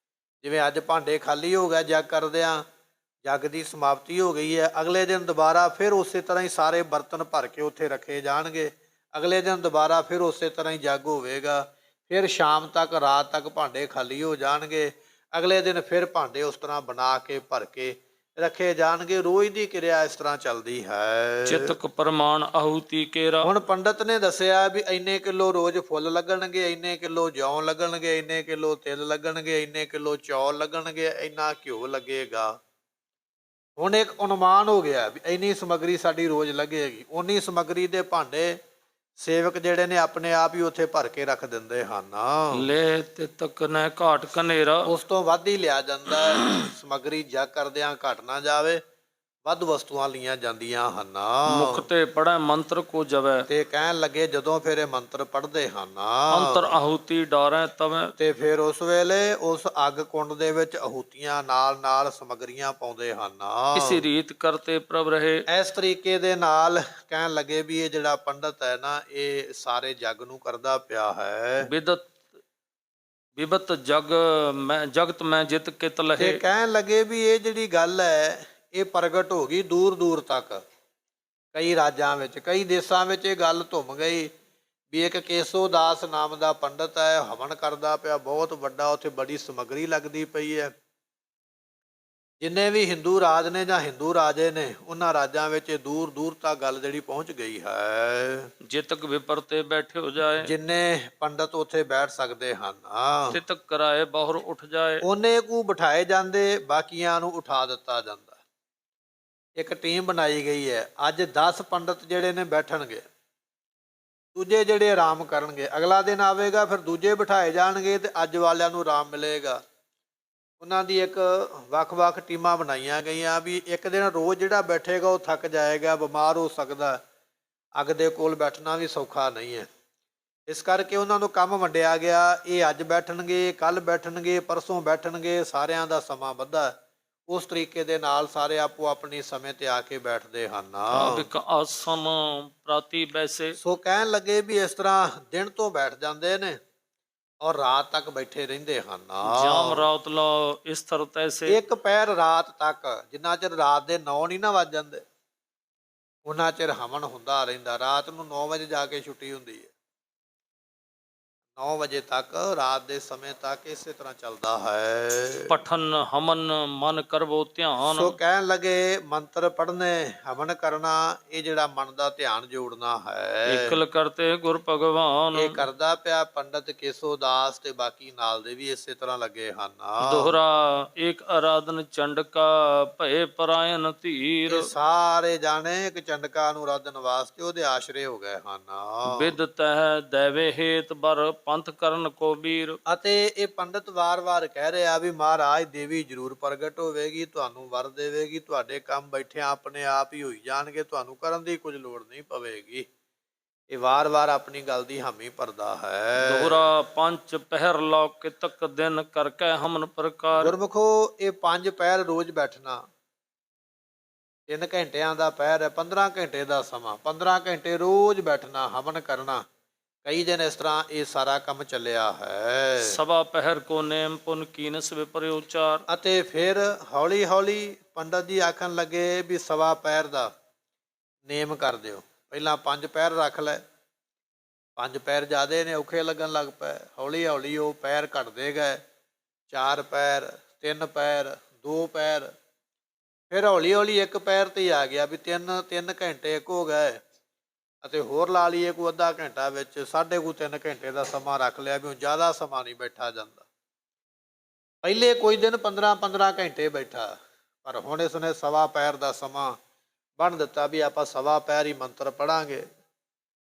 ਜਿਵੇਂ ਅੱਜ ਭਾਂਡੇ ਖਾਲੀ ਹੋ ਗਏ ਜੱਗ ਕਰਦਿਆਂ, ਜੱਗ ਦੀ ਸਮਾਪਤੀ ਹੋ ਗਈ ਹੈ, ਅਗਲੇ ਦਿਨ ਦੁਬਾਰਾ ਫਿਰ ਉਸੇ ਤਰ੍ਹਾਂ ਹੀ ਸਾਰੇ ਬਰਤਨ ਭਰ ਕੇ ਉੱਥੇ ਰੱਖੇ ਜਾਣਗੇ। ਅਗਲੇ ਦਿਨ ਦੁਬਾਰਾ ਫਿਰ ਉਸੇ ਤਰ੍ਹਾਂ ਹੀ ਜੱਗ ਹੋਵੇਗਾ, ਫਿਰ ਸ਼ਾਮ ਤੱਕ ਰਾਤ ਤੱਕ ਭਾਂਡੇ ਖਾਲੀ ਹੋ ਜਾਣਗੇ। ਅਗਲੇ ਦਿਨ ਫਿਰ ਭਾਂਡੇ ਉਸ ਤਰ੍ਹਾਂ ਬਣਾ ਕੇ ਭਰ ਕੇ ਰੱਖੇ ਜਾਣਗੇ। ਰੋਜ਼ ਦੀ ਕਿਰਿਆ ਇਸ ਤਰ੍ਹਾਂ ਚੱਲਦੀ ਹੈ। ਚਿਤਕ ਪ੍ਰਮਾਣ ਆਹੂਤੀ ਕੇਰਾ। ਹੁਣ ਪੰਡਤ ਨੇ ਦੱਸਿਆ ਵੀ ਇੰਨੇ ਕਿਲੋ ਰੋਜ਼ ਫੁੱਲ ਲੱਗਣਗੇ, ਇੰਨੇ ਕਿਲੋ ਜੌਂ ਲੱਗਣਗੇ, ਇੰਨੇ ਕਿਲੋ ਤਿਲ ਲੱਗਣਗੇ, ਇੰਨੇ ਕਿਲੋ ਚੌਲ ਲੱਗਣਗੇ, ਇੰਨਾ ਘਿਓ ਲੱਗੇਗਾ। ਹੁਣ ਇੱਕ ਅਨੁਮਾਨ ਹੋ ਗਿਆ ਵੀ ਇੰਨੀ ਸਮੱਗਰੀ ਸਾਡੀ ਰੋਜ਼ ਲੱਗੇਗੀ। ਉਨੀ ਸਮੱਗਰੀ ਦੇ ਭਾਂਡੇ ਸੇਵਕ ਜਿਹੜੇ ਨੇ ਆਪਣੇ ਆਪ ਹੀ ਉੱਥੇ ਭਰ ਕੇ ਰੱਖ ਦਿੰਦੇ ਹਨ। ਲੈ ਤਿਤਕ ਨੈ ਘਾਟ ਕਨੇਰਾ। ਉਸ ਤੋਂ ਵੱਧ ਹੀ ਲਿਆ ਜਾਂਦਾ ਹੈ। ਸਮੱਗਰੀ ਜਗ ਕਰਦਿਆਂ ਘਟ ਨਾ ਜਾਵੇ, ਵੱਧ ਵਸਤੂਆਂ ਲਈਆਂ ਜਾਂਦੀਆਂ ਹਨ। ਮੁਖ ਤੇ ਪੜੈ ਮੰਤਰ ਕੋ ਜਵੈ। ਤੇ ਕਹਿਣ ਲੱਗੇ ਜਦੋਂ ਫਿਰ ਇਹ ਮੰਤਰ ਪੜ੍ਹਦੇ ਹਨ ਅੰਤਰ ਆਹੂਤੀ ਡਾਰੈ ਤਵੈ। ਤੇ ਫਿਰ ਉਸ ਵੇਲੇ ਉਸ ਅੱਗ ਕੁੰਡ ਦੇ ਵਿੱਚ ਆਹੂਤੀਆਂ ਨਾਲ ਨਾਲ ਸਮੱਗਰੀਆਂ ਪਾਉਂਦੇ ਹਨ। ਇਸੀ ਰੀਤ ਕਰਤੇ ਪ੍ਰਭ ਰਹੇ। ਇਸ ਤਰੀਕੇ ਦੇ ਨਾਲ ਕਹਿਣ ਲੱਗੇ ਵੀ ਇਹ ਜਿਹੜਾ ਪੰਡਤ ਹੈ ਨਾ, ਇਹ ਸਾਰੇ ਜੱਗ ਨੂੰ ਕਰਦਾ ਪਿਆ ਹੈ। ਵਿਬਤ ਜਗਤ ਮੈਂ ਜਿਤ ਕਿਤ ਲਹੇ। ਤੇ ਕਹਿਣ ਲੱਗੇ ਵੀ ਇਹ ਜਿਹੜੀ ਗੱਲ ਹੈ ਇਹ ਪ੍ਰਗਟ ਹੋ ਗਈ ਦੂਰ ਦੂਰ ਤੱਕ। ਕਈ ਰਾਜਾਂ ਵਿੱਚ, ਕਈ ਦੇਸ਼ਾਂ ਵਿੱਚ ਇਹ ਗੱਲ ਧੁੰਮ ਗਈ ਵੀ ਇੱਕ ਕੇਸੋ ਦਾਸ ਨਾਮ ਦਾ ਪੰਡਤ ਹੈ, ਹਵਨ ਕਰਦਾ ਪਿਆ ਬਹੁਤ ਵੱਡਾ, ਉੱਥੇ ਬੜੀ ਸਮੱਗਰੀ ਲੱਗਦੀ ਪਈ ਹੈ। ਜਿੰਨੇ ਵੀ ਹਿੰਦੂ ਰਾਜ ਨੇ ਜਾਂ ਹਿੰਦੂ ਰਾਜੇ ਨੇ, ਉਹਨਾਂ ਰਾਜਾਂ ਵਿੱਚ ਦੂਰ ਦੂਰ ਤੱਕ ਗੱਲ ਜਿਹੜੀ ਪਹੁੰਚ ਗਈ ਹੈ। ਜਿਤਕ ਵਿਪਰ ਤੇ ਬੈਠੇ ਹੋ ਜਾਏ। ਜਿੰਨੇ ਪੰਡਤ ਉੱਥੇ ਬੈਠ ਸਕਦੇ ਹਨ, ਤਿਤਕ ਕਰਾਏ ਬਾਹਰ ਉੱਠ ਜਾਏ। ਉਹਨੇ ਕੁ ਬਿਠਾਏ ਜਾਂਦੇ, ਬਾਕੀਆਂ ਨੂੰ ਉਠਾ ਦਿੱਤਾ ਜਾਂਦਾ। ਇੱਕ ਟੀਮ ਬਣਾਈ ਗਈ ਹੈ। ਅੱਜ 10 ਪੰਡਤ ਜਿਹੜੇ ਨੇ ਬੈਠਣਗੇ, ਦੂਜੇ ਜਿਹੜੇ ਆਰਾਮ ਕਰਨਗੇ। ਅਗਲਾ ਦਿਨ ਆਵੇਗਾ, ਫਿਰ ਦੂਜੇ ਬਿਠਾਏ ਜਾਣਗੇ ਤੇ ਅੱਜ ਵਾਲਿਆਂ ਨੂੰ ਆਰਾਮ ਮਿਲੇਗਾ। ਉਹਨਾਂ ਦੀ ਇੱਕ ਵੱਖ-ਵੱਖ ਟੀਮਾਂ ਬਣਾਈਆਂ ਗਈਆਂ ਵੀ ਇੱਕ ਦਿਨ ਰੋਜ਼ ਜਿਹੜਾ ਬੈਠੇਗਾ ਉਹ ਥੱਕ ਜਾਏਗਾ, ਬਿਮਾਰ ਹੋ ਸਕਦਾ। ਅੱਗ ਦੇ ਕੋਲ ਬੈਠਣਾ ਵੀ ਸੌਖਾ ਨਹੀਂ ਹੈ। ਇਸ ਕਰਕੇ ਉਹਨਾਂ ਨੂੰ ਕੰਮ ਵੰਡਿਆ ਗਿਆ। ਇਹ ਅੱਜ ਬੈਠਣਗੇ, ਕੱਲ੍ਹ ਬੈਠਣਗੇ, ਪਰਸੋਂ ਬੈਠਣਗੇ। ਸਾਰਿਆਂ ਦਾ ਸਮਾਂ ਬੱਧਾ। ਉਸ ਤਰੀਕੇ ਦੇ ਨਾਲ ਸਾਰੇ ਆਪੋ ਆਪਣੀ ਸਮੇਂ ਤੇ ਆ ਕੇ ਬੈਠਦੇ ਹਨ। ਆਸਨ ਪ੍ਰਾਤੀ ਬੈਸੇ। ਸੋ ਕਹਿਣ ਲੱਗੇ ਵੀ ਇਸ ਤਰ੍ਹਾਂ ਦਿਨ ਤੋਂ ਬੈਠ ਜਾਂਦੇ ਨੇ ਔਰ ਰਾਤ ਤੱਕ ਬੈਠੇ ਰਹਿੰਦੇ ਹਨ। ਜਾਮ ਰਾਤ ਲਾ ਇਸਤਰ ਤੈਸੇ। ਇੱਕ ਪਹਿਰ ਰਾਤ ਤੱਕ, ਜਿੰਨਾ ਚਿਰ ਰਾਤ ਦੇ 9 ਨਹੀਂ ਨਾ ਵੱਜ ਜਾਂਦੇ, ਉਹਨਾਂ ਚਿਰ ਹਵਨ ਹੁੰਦਾ ਰਹਿੰਦਾ। ਰਾਤ ਨੂੰ 9 ਵਜੇ ਜਾ ਕੇ ਛੁੱਟੀ ਹੁੰਦੀ ਹੈ। 9 ਵਜੇ ਤੱਕ, ਰਾਤ ਦੇ ਸਮੇਂ ਤੱਕ ਇਸੇ ਤਰ੍ਹਾਂ ਚੱਲਦਾ ਹੈ। ਪਠਨ ਹਮਨ ਮਨ ਕਰਵੋ ਧਿਆਨ। ਸੋ ਕਹਿਣ ਲੱਗੇ ਮੰਤਰ ਪੜ੍ਹਨੇ, ਹਵਨ ਕਰਨਾ, ਇਹ ਜਿਹੜਾ ਮਨ ਦਾ ਧਿਆਨ ਜੋੜਨਾ ਹੈ। ਇਕਲ ਕਰਤੇ ਗੁਰ ਭਗਵਾਨ। ਇਹ ਕਰਦਾ ਪਿਆ ਪੰਡਤ ਕੇਸੋ ਦਾਸ ਤੇ ਬਾਕੀ ਨਾਲ ਦੇ ਵੀ ਇਸੇ ਤਰ੍ਹਾਂ ਲੱਗੇ ਹਨ। ਦੋਹਰਾ ਇੱਕ ਅਰਾਧਨ ਚੰਡਕਾ ਭਏ ਪਰਾਇਣ ਧੀਰ। ਇਹ ਸਾਰੇ ਜਾਣੇ ਇੱਕ ਚੰਡਕਾ ਨੂੰ ਆਰਾਧਨ ਵਾਸਤੇ ਉਹਦੇ ਆਸ਼ਰੇ ਹੋ ਗਏ ਹਨ। ਵਿਦ ਤਹਿ ਦੇਵੇ ਹੇਤ ਬਰ ਪੰਥ ਕਰਨ ਕੋ ਵੀਰ। ਅਤੇ ਇਹ ਪੰਡਤ ਵਾਰ-ਵਾਰ ਕਹਿ ਰਿਹਾ ਵੀ ਮਹਾਰਾਜ ਦੇਵੀ ਜ਼ਰੂਰ ਪ੍ਰਗਟ ਹੋਵੇਗੀ, ਤੁਹਾਨੂੰ ਵਰ ਦੇਵੇਗੀ, ਤੁਹਾਡੇ ਕੰਮ ਬੈਠਿਆਂ ਆਪਣੇ ਆਪ ਹੀ ਹੋਈ ਜਾਣਗੇ, ਤੁਹਾਨੂੰ ਕਰਨ ਦੀ ਕੁਝ ਲੋੜ ਨਹੀਂ ਪਵੇਗੀ। ਇਹ ਵਾਰ-ਵਾਰ ਆਪਣੀ ਗੱਲ ਦੀ ਹਾਮੀ ਭਰਦਾ ਹੈ। ਦੋਹਰਾ ਪੰਜ ਪਹਿਰ ਲੋ ਕਿਤਕ ਦਿਨ ਕਰਕੇ ਹਮਨ ਪ੍ਰਕਾਰ। ਗੁਰਮੁਖੋ, ਇਹ 5 ਪਹਿਰ ਰੋਜ਼ ਬੈਠਣਾ। 3 ਘੰਟਿਆਂ ਦਾ ਪਹਿਰ ਹੈ, 15 ਘੰਟੇ ਦਾ ਸਮਾਂ, 15 ਘੰਟੇ ਰੋਜ਼ ਬੈਠਣਾ, ਹਵਨ ਕਰਨਾ। ਕਈ ਦਿਨ ਇਸ ਤਰ੍ਹਾਂ ਇਹ ਸਾਰਾ ਕੰਮ ਚੱਲਿਆ ਹੈ। ਸਭਾ ਪਹਿਰ ਕੋ ਨੇਮ ਪੁਨ ਕੀਨਸ ਵਿਪਰਿਉਚਾਰ। ਅਤੇ ਫਿਰ ਹੌਲੀ ਹੌਲੀ ਪੰਡਤ ਜੀ ਆਖਣ ਲੱਗੇ ਵੀ ਸਵਾ ਪਹਿਰ ਦਾ ਨੇਮ ਕਰ ਦਿਓ। ਪਹਿਲਾਂ 5 ਪਹਿਰ ਰੱਖ ਲੈ। 5 ਪਹਿਰ ਜ਼ਿਆਦੇ ਨੇ, ਔਖੇ ਲੱਗਣ ਲੱਗ ਪਏ। ਹੌਲੀ ਹੌਲੀ ਉਹ ਪਹਿਰ ਘਟਦੇ ਗਏ। 4 ਪਹਿਰ, 3 ਪਹਿਰ, 2 ਪਹਿਰ, ਫਿਰ ਹੌਲੀ ਹੌਲੀ 1 ਪਹਿਰ ਤੇ ਆ ਗਿਆ ਵੀ 3 ਘੰਟੇ ਇੱਕ ਹੋ ਗਏ। ਅਤੇ ਹੋਰ ਲਾ ਲਈਏ ਕੋਈ ਅੱਧਾ ਘੰਟਾ ਵਿੱਚ, 3.5 ਘੰਟੇ ਦਾ ਸਮਾਂ ਰੱਖ ਲਿਆ ਵੀ ਹੁਣ ਜ਼ਿਆਦਾ ਸਮਾਂ ਨਹੀਂ ਬੈਠਾ ਜਾਂਦਾ। ਪਹਿਲੇ ਕੋਈ ਦਿਨ 15 ਘੰਟੇ ਬੈਠਾ, ਪਰ ਹੁਣ ਇਸਨੇ ਸਵਾ ਪਹਿਰ ਦਾ ਸਮਾਂ ਬੰਨ੍ਹ ਦਿੱਤਾ ਵੀ ਆਪਾਂ ਸਵਾ ਪਹਿਰ ਹੀ ਮੰਤਰ ਪੜਾਂਗੇ,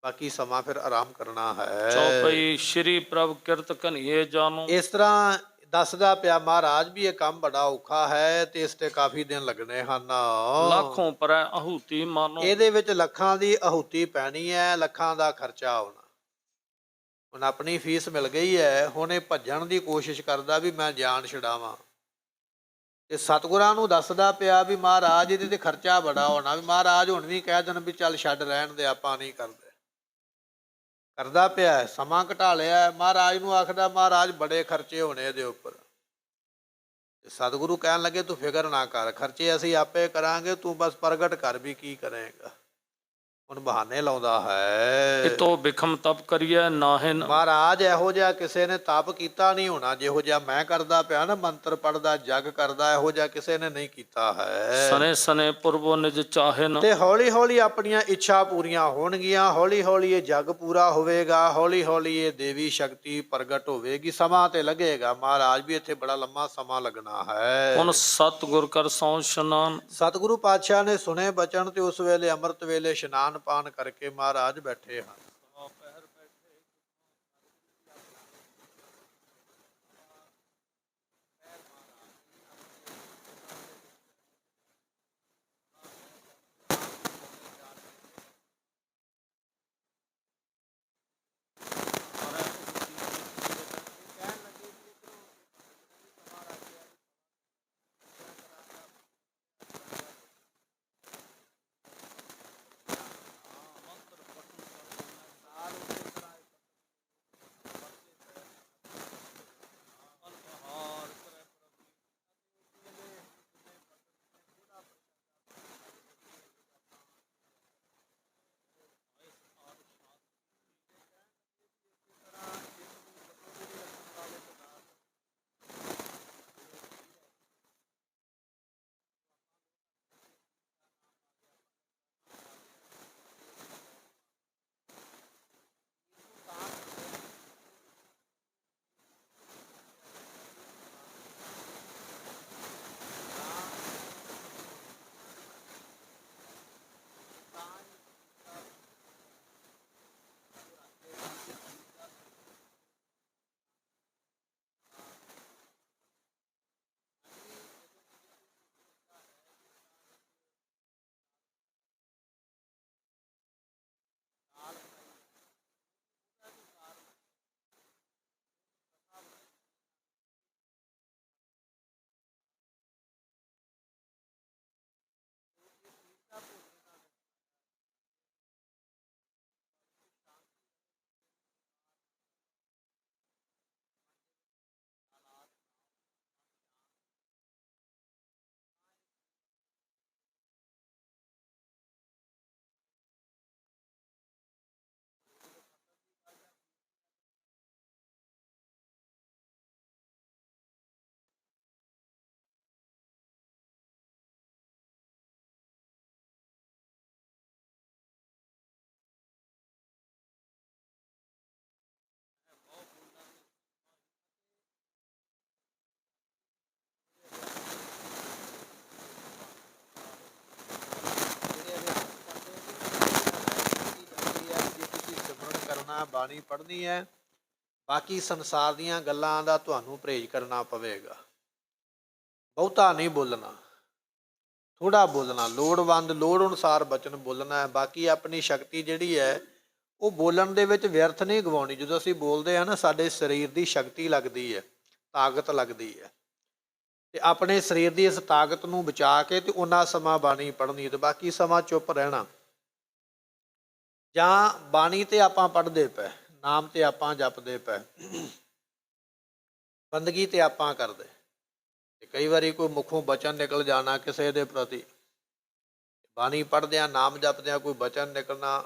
ਬਾਕੀ ਸਮਾਂ ਫਿਰ ਆਰਾਮ ਕਰਨਾ ਹੈ। ਚੌਪਈ ਸ਼੍ਰੀ ਪ੍ਰਭ ਕਿਰਤ ਕਨਿਏ ਜਾਨੋ। ਇਸ ਤਰ੍ਹਾਂ ਦੱਸਦਾ ਪਿਆ ਮਹਾਰਾਜ ਵੀ ਇਹ ਕੰਮ ਬੜਾ ਔਖਾ ਹੈ ਤੇ ਇਸ ਤੇ ਕਾਫੀ ਦਿਨ ਲੱਗਣੇ ਹਨ। ਲੱਖੋਂ ਪਰੈ ਆਹੂਤੀ ਮਾਨੋ। ਇਹਦੇ ਵਿੱਚ ਲੱਖਾਂ ਦੀ ਆਹੂਤੀ ਪੈਣੀ ਹੈ, ਲੱਖਾਂ ਦਾ ਖਰਚਾ ਆਉਣਾ। ਹੁਣ ਆਪਣੀ ਫੀਸ ਮਿਲ ਗਈ ਹੈ, ਹੁਣ ਇਹ ਭੱਜਣ ਦੀ ਕੋਸ਼ਿਸ਼ ਕਰਦਾ ਵੀ ਮੈਂ ਜਾਨ ਛਡਾਵਾਂ। ਤੇ ਸਤਿਗੁਰਾਂ ਨੂੰ ਦੱਸਦਾ ਪਿਆ ਵੀ ਮਹਾਰਾਜ ਇਹਦੇ ਤੇ ਖਰਚਾ ਬੜਾ ਹੋਣਾ, ਵੀ ਮਹਾਰਾਜ ਹੁਣ ਵੀ ਕਹਿ ਦੇਣ ਵੀ ਚੱਲ ਛੱਡ ਰਹਿਣ ਦੇ, ਆਪਾਂ ਨਹੀਂ ਕਰਦੇ। ਕਰਦਾ ਪਿਆ, ਸਮਾਂ ਘਟਾ ਲਿਆ। ਮਹਾਰਾਜ ਨੂੰ ਆਖਦਾ ਮਹਾਰਾਜ ਬੜੇ ਖਰਚੇ ਹੋਣੇ ਇਹਦੇ ਉੱਪਰ। ਸਤਿਗੁਰੂ ਕਹਿਣ ਲੱਗੇ ਤੂੰ ਫਿਕਰ ਨਾ ਕਰ, ਖਰਚੇ ਅਸੀਂ ਆਪੇ ਕਰਾਂਗੇ, ਤੂੰ ਬਸ ਪ੍ਰਗਟ ਕਰ ਵੀ ਕੀ ਕਰੇਗਾ। ਹੁਣ ਬਹਾਨੇ ਲਾਉਂਦਾ ਹੈ। ਇਤੋ ਬਿਖਮ ਤਪ ਕਰੀਐ ਨਾਹਿਨ। ਮਹਾਰਾਜ ਇਹੋ ਜਿਹਾ ਕਿਸੇ ਨੇ ਤਪ ਕੀਤਾ ਨਹੀਂ ਹੋਣਾ ਜਿਹੋ ਜਿਹਾ ਮੈਂ ਕਰਦਾ ਪਿਆ ਨਾ, ਮੰਤਰ ਪੜਦਾ ਜਗ ਕਰਦਾ, ਇਹੋ ਜਿਹਾ ਕਿਸੇ ਨੇ ਨਹੀਂ ਕੀਤਾ ਹੈ। ਸਨੇ ਸਨੇ ਪੁਰਬੋ ਨਿਜ ਚਾਹਿਨ। ਤੇ ਹੌਲੀ ਹੌਲੀ ਆਪਣੀਆਂ ਇੱਛਾ ਪੂਰੀਆਂ ਹੋਣਗੀਆਂ, ਹੌਲੀ ਹੌਲੀ ਇਹ ਜਗ ਪੂਰਾ ਹੋਵੇਗਾ, ਹੌਲੀ ਹੌਲੀ ਇਹ ਦੇਵੀ ਸ਼ਕਤੀ ਪ੍ਰਗਟ ਹੋਵੇਗੀ। ਸਮਾਂ ਤੇ ਲੱਗੇਗਾ ਮਹਾਰਾਜ, ਵੀ ਇੱਥੇ ਬੜਾ ਲੰਮਾ ਸਮਾਂ ਲੱਗਣਾ ਹੈ। ਹੁਣ ਸਤਿਗੁਰ ਕਰ ਸਹੁੰ ਇਸ਼ਨਾਨ। ਸਤਿਗੁਰੂ ਪਾਤਸ਼ਾਹ ਨੇ ਸੁਣੇ ਬਚਨ ਤੇ ਉਸ ਵੇਲੇ ਅੰਮ੍ਰਿਤ ਵੇਲੇ ਇਸ਼ਨਾਨ ਪਾਨ ਕਰਕੇ ਮਹਾਰਾਜ ਬੈਠੇ ਹਨ। ਬਾਣੀ ਪੜ੍ਹਨੀ ਹੈ, ਬਾਕੀ ਸੰਸਾਰ ਦੀਆਂ ਗੱਲਾਂ ਦਾ ਤੁਹਾਨੂੰ ਪਰਹੇਜ਼ ਕਰਨਾ ਪਵੇਗਾ। ਬਹੁਤਾ ਨਹੀਂ ਬੋਲਣਾ, ਥੋੜ੍ਹਾ ਬੋਲਣਾ, ਲੋੜਵੰਦ ਲੋੜ ਅਨੁਸਾਰ ਬਚਨ ਬੋਲਣਾ ਹੈ। ਬਾਕੀ ਆਪਣੀ ਸ਼ਕਤੀ ਜਿਹੜੀ ਹੈ ਉਹ ਬੋਲਣ ਦੇ ਵਿੱਚ ਵਿਅਰਥ ਨਹੀਂ ਗਵਾਉਣੀ। ਜਦੋਂ ਅਸੀਂ ਬੋਲਦੇ ਹਾਂ ਨਾ, ਸਾਡੇ ਸਰੀਰ ਦੀ ਸ਼ਕਤੀ ਲੱਗਦੀ ਹੈ, ਤਾਕਤ ਲੱਗਦੀ ਹੈ, ਤੇ ਆਪਣੇ ਸਰੀਰ ਦੀ ਇਸ ਤਾਕਤ ਨੂੰ ਬਚਾ ਕੇ ਤੇ ਉਹਨਾਂ ਸਮਾਂ ਬਾਣੀ ਪੜ੍ਹਨੀ, ਤੇ ਬਾਕੀ ਸਮਾਂ ਚੁੱਪ ਰਹਿਣਾ। ਜਾਂ ਬਾਣੀ ਤੇ ਆਪਾਂ ਪੜ੍ਹਦੇ ਪਏ, ਨਾਮ ਤੇ ਆਪਾਂ ਜਪਦੇ ਪਏ, ਬੰਦਗੀ ਤੇ ਆਪਾਂ ਕਰਦੇ, ਤੇ ਕਈ ਵਾਰੀ ਕੋਈ ਮੁੱਖੋਂ ਬਚਨ ਨਿਕਲ ਜਾਣਾ ਕਿਸੇ ਦੇ ਪ੍ਰਤੀ, ਬਾਣੀ ਪੜ੍ਹਦਿਆਂ ਨਾਮ ਜਪਦਿਆਂ ਕੋਈ ਬਚਨ ਨਿਕਲਣਾ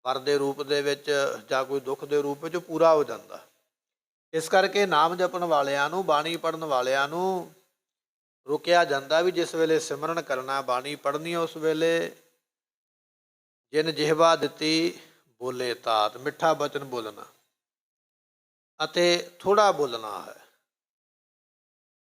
ਵਰ ਦੇ ਰੂਪ ਦੇ ਵਿੱਚ ਜਾਂ ਕੋਈ ਦੁੱਖ ਦੇ ਰੂਪ ਵਿੱਚ ਪੂਰਾ ਹੋ ਜਾਂਦਾ। ਇਸ ਕਰਕੇ ਨਾਮ ਜਪਣ ਵਾਲਿਆਂ ਨੂੰ, ਬਾਣੀ ਪੜ੍ਹਨ ਵਾਲਿਆਂ ਨੂੰ ਰੋਕਿਆ ਜਾਂਦਾ ਵੀ ਜਿਸ ਵੇਲੇ ਸਿਮਰਨ ਕਰਨਾ, ਬਾਣੀ ਪੜ੍ਹਨੀ, ਉਸ ਵੇਲੇ ਜਿਨ ਜਿਹਵਾ ਦਿੱਤੀ ਬੋਲੇ ਤਾਤ, ਮਿੱਠਾ ਬਚਨ ਬੋਲਣਾ ਅਤੇ ਥੋੜ੍ਹਾ ਬੋਲਣਾ ਹੈ।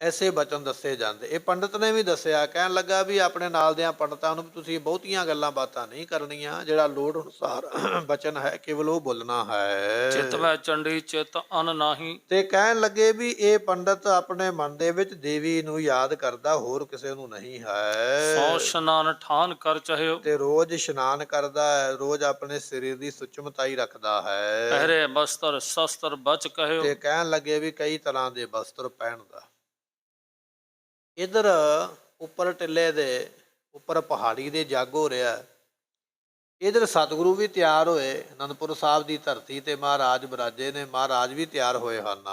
ਐਸੇ ਬਚਨ ਦੱਸੇ ਜਾਂਦੇ। ਇਹ ਪੰਡਤ ਨੇ ਵੀ ਦੱਸਿਆ, ਕਹਿਣ ਲੱਗਾ ਵੀ ਆਪਣੇ ਨਾਲ ਦਿਆਂ ਪੰਡਤਾਂ ਨੂੰ ਵੀ ਤੁਸੀਂ ਬਹੁਤੀਆਂ ਗੱਲਾਂ ਬਾਤਾਂ ਨਹੀਂ ਕਰਨੀਆਂ, ਜਿਹੜਾ ਲੋੜ ਅਨੁਸਾਰ ਬਚਨ ਹੈ ਕੇਵਲ ਉਹ ਬੋਲਣਾ ਹੈ। ਚਿਤ ਵੈ ਚੰਡੀ ਚਿਤ ਅਨ ਨਾਹੀ। ਤੇ ਕਹਿਣ ਲੱਗੇ ਵੀ ਇਹ ਪੰਡਤ ਆਪਣੇ ਮਨ ਦੇ ਵਿੱਚ ਦੇਵੀ ਨੂੰ ਯਾਦ ਕਰਦਾ, ਹੋਰ ਕਿਸੇ ਨੂੰ ਨਹੀਂ ਹੈ। ਸਹੁੰ ਇਸ਼ਨਾਨ ਠਾਨ ਕਰ ਚਾਹਿਓ। ਤੇ ਰੋਜ਼ ਇਸ਼ਨਾਨ ਕਰਦਾ ਹੈ, ਰੋਜ਼ ਆਪਣੇ ਸਰੀਰ ਦੀ ਸੁਚਮਤਾਈ ਰੱਖਦਾ ਹੈ। ਪਹਿਰੇ ਬਸਤਰ ਸ਼ਸਤਰ ਬਚ ਕਹਿਓ। ਤੇ ਕਹਿਣ ਲੱਗੇ ਵੀ ਕਈ ਤਰ੍ਹਾਂ ਦੇ ਬਸਤਰ ਪਹਿਨਦਾ। ਇੱਧਰ ਉੱਪਰ ਟਿੱਲੇ ਦੇ ਉੱਪਰ ਪਹਾੜੀ ਦੇ ਜੱਗ ਹੋ ਰਿਹਾ, ਇੱਧਰ ਸਤਿਗੁਰੂ ਵੀ ਤਿਆਰ ਹੋਏ, ਅਨੰਦਪੁਰ ਸਾਹਿਬ ਦੀ ਧਰਤੀ ਤੇ ਮਹਾਰਾਜ ਬਿਰਾਜੇ ਨੇ, ਮਹਾਰਾਜ ਵੀ ਤਿਆਰ ਹੋਏ ਹਨ।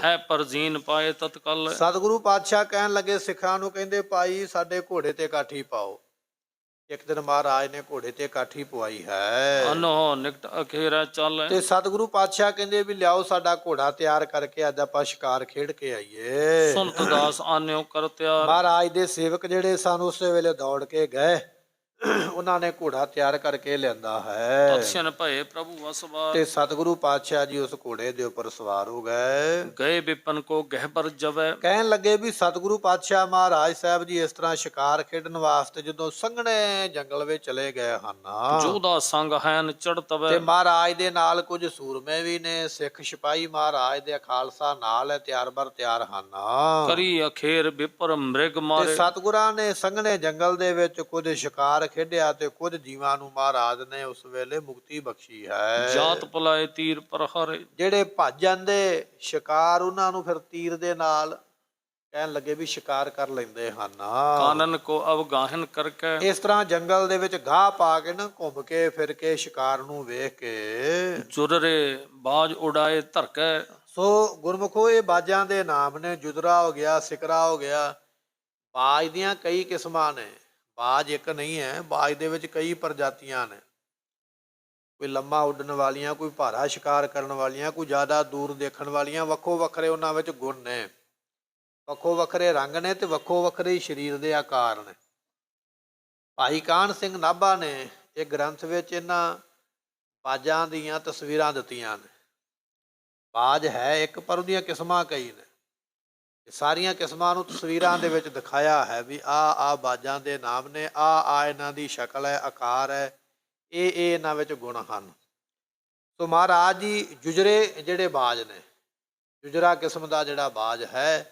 ਹੈ ਪਰਜੀਨ ਪਾਏ ਤਤਕਲ। ਸਤਿਗੁਰੂ ਪਾਤਸ਼ਾਹ ਕਹਿਣ ਲੱਗੇ ਸਿੱਖਾਂ ਨੂੰ, ਕਹਿੰਦੇ ਭਾਈ ਸਾਡੇ ਘੋੜੇ ਤੇ ਕਾਠੀ ਪਾਓ। ਇੱਕ ਦਿਨ ਮਹਾਰਾਜ ਨੇ ਘੋੜੇ ਤੇ ਕਾਠੀ ਪਵਾਈ ਹੈ ਅਨੋ ਨਿਕਟ ਅਖੇਰਾ ਚਾਲੈ ਤੇ ਸਤਿਗੁਰੂ ਪਾਤਸ਼ਾਹ ਕਹਿੰਦੇ ਵੀ ਲਿਆਓ ਸਾਡਾ ਘੋੜਾ ਤਿਆਰ ਕਰਕੇ ਅੱਜ ਆਪਾਂ ਸ਼ਿਕਾਰ ਖੇਡ ਕੇ ਆਈਏ। ਸੁਨਤ ਦਾਸ ਆਨਿਓ ਕਰ ਤਿਆਰ। ਮਹਾਰਾਜ ਦੇ ਸੇਵਕ ਜਿਹੜੇ ਸਨ ਉਸੇ ਵੇਲੇ ਦੌੜ ਕੇ ਗਏ, ਉਹਨਾਂ ਨੇ ਘੋੜਾ ਤਿਆਰ ਕਰਕੇ ਲਿਆਂਦਾ ਹੈ ਤਤਸ਼ਨ ਭਏ ਪ੍ਰਭੂ ਵਸਵਾਰ। ਤੇ ਸਤਿਗੁਰੂ ਪਾਤਸ਼ਾਹ ਜੀ ਉਸ ਘੋੜੇ ਦੇ ਉੱਪਰ ਸਵਾਰ ਹੋ ਗਏ। ਗਏ ਵਿਪਨ ਕੋ ਗਹਿਬਰ ਜਵੈ। ਕਹਿਣ ਲੱਗੇ ਵੀ ਸਤਿਗੁਰੂ ਪਾਤਸ਼ਾਹ ਮਹਾਰਾਜ ਸਾਹਿਬ ਜੀ ਇਸ ਤਰ੍ਹਾਂ ਸ਼ਿਕਾਰ ਖੇਡਣ ਵਾਸਤੇ ਜਦੋਂ ਸੰਘਣੇ ਜੰਗਲ ਵਿੱਚ ਚਲੇ ਗਏ ਹਨ, ਜੋਦਾ ਸੰਗ ਹੈਨ ਚੜ ਤਵੈ। ਤੇ ਮਹਾਰਾਜ ਦੇ ਨਾਲ ਕੁਝ ਸੂਰਮੇ ਵੀ ਨੇ, ਸਿੱਖ ਸਿਪਾਹੀ ਮਹਾਰਾਜ ਦੇ ਖਾਲਸਾ ਨਾਲ ਹੈ, ਤਿਆਰ ਬਰ ਤਿਆਰ ਹਨ। ਕਰੀ ਅਖੇਰ ਵਿਪਰ ਮ੍ਰਿਗ ਤੇ ਮਾਰੇ। ਸਤਿਗੁਰਾਂ ਨੇ ਸੰਘਣੇ ਜੰਗਲ ਦੇ ਵਿੱਚ ਕੁਝ ਸ਼ਿਕਾਰ ਖੇਡਿਆ ਤੇ ਕੁਝ ਜੀਵਾਂ ਨੂੰ ਮਹਾਰਾਜ ਨੇ ਉਸ ਵੇਲੇ ਮੁਕਤੀ ਬਖਸ਼ੀ ਹੈ। ਜਾਤ ਪਲਾਏ ਤੀਰ ਪ੍ਰਹਰੇ। ਜਿਹੜੇ ਭੱਜ ਜਾਂਦੇ ਸ਼ਿਕਾਰ, ਉਹਨਾਂ ਨੂੰ ਫਿਰ ਤੀਰ ਦੇ ਨਾਲ ਕਹਿਣ ਲੱਗੇ ਵੀ ਸ਼ਿਕਾਰ ਕਰ ਲੈਂਦੇ ਹਨ। ਕਾਨਨ ਕੋ ਅਵਗਾਹਨ ਕਰਕੇ। ਇਸ ਤਰ੍ਹਾਂ ਜੰਗਲ ਦੇ ਵਿੱਚ ਗਾਹ ਪਾ ਕੇ ਨਾ ਘੁੰਮ ਕੇ ਫਿਰ ਕੇ ਸ਼ਿਕਾਰ ਨੂੰ ਵੇਖ ਕੇ ਜੁਰਰੇ ਬਾਜ ਉਡਾਏ ਧਰਕੈ। ਸੋ ਗੁਰਮੁਖੋ ਇਹ ਬਾਜਾਂ ਦੇ ਨਾਮ ਨੇ। ਜੁਦਰਾ ਹੋ ਗਿਆ, ਸਿਕਰਾ ਹੋ ਗਿਆ। ਬਾਜ ਦੀਆਂ ਕਈ ਕਿਸਮਾਂ ਨੇ, ਬਾਜ ਇੱਕ ਨਹੀਂ ਹੈ, ਬਾਜ ਦੇ ਵਿੱਚ ਕਈ ਪ੍ਰਜਾਤੀਆਂ ਨੇ। ਕੋਈ ਲੰਮਾ ਉੱਡਣ ਵਾਲੀਆਂ, ਕੋਈ ਭਾਰਾ ਸ਼ਿਕਾਰ ਕਰਨ ਵਾਲੀਆਂ, ਕੋਈ ਜ਼ਿਆਦਾ ਦੂਰ ਦੇਖਣ ਵਾਲੀਆਂ। ਵੱਖੋ ਵੱਖਰੇ ਉਹਨਾਂ ਵਿੱਚ ਗੁਣ ਨੇ, ਵੱਖੋ ਵੱਖਰੇ ਰੰਗ ਨੇ ਤੇ ਵੱਖੋ ਵੱਖਰੇ ਸਰੀਰ ਦੇ ਆਕਾਰ ਨੇ। ਭਾਈ ਕਾਹਨ ਸਿੰਘ ਨਾਭਾ ਨੇ ਇਹ ਗ੍ਰੰਥ ਵਿੱਚ ਇਹਨਾਂ ਬਾਜਾਂ ਦੀਆਂ ਤਸਵੀਰਾਂ ਦਿੱਤੀਆਂ ਨੇ। ਬਾਜ ਹੈ ਇੱਕ, ਪਰ ਉਹਦੀਆਂ ਕਿਸਮਾਂ ਕਈ ਨੇ। ਸਾਰੀਆਂ ਕਿਸਮਾਂ ਨੂੰ ਤਸਵੀਰਾਂ ਦੇ ਵਿੱਚ ਦਿਖਾਇਆ ਹੈ ਵੀ ਆਹ ਬਾਜਾਂ ਦੇ ਨਾਮ ਨੇ, ਆਹ ਇਹਨਾਂ ਦੀ ਸ਼ਕਲ ਹੈ, ਆਕਾਰ ਹੈ, ਇਹ ਇਹਨਾਂ ਵਿੱਚ ਗੁਣ ਹਨ। ਸੋ ਮਹਾਰਾਜ ਜੀ ਜੁਜਰੇ ਜਿਹੜੇ ਬਾਜ ਨੇ, ਜੁਜਰਾ ਕਿਸਮ ਦਾ ਜਿਹੜਾ ਬਾਜ ਹੈ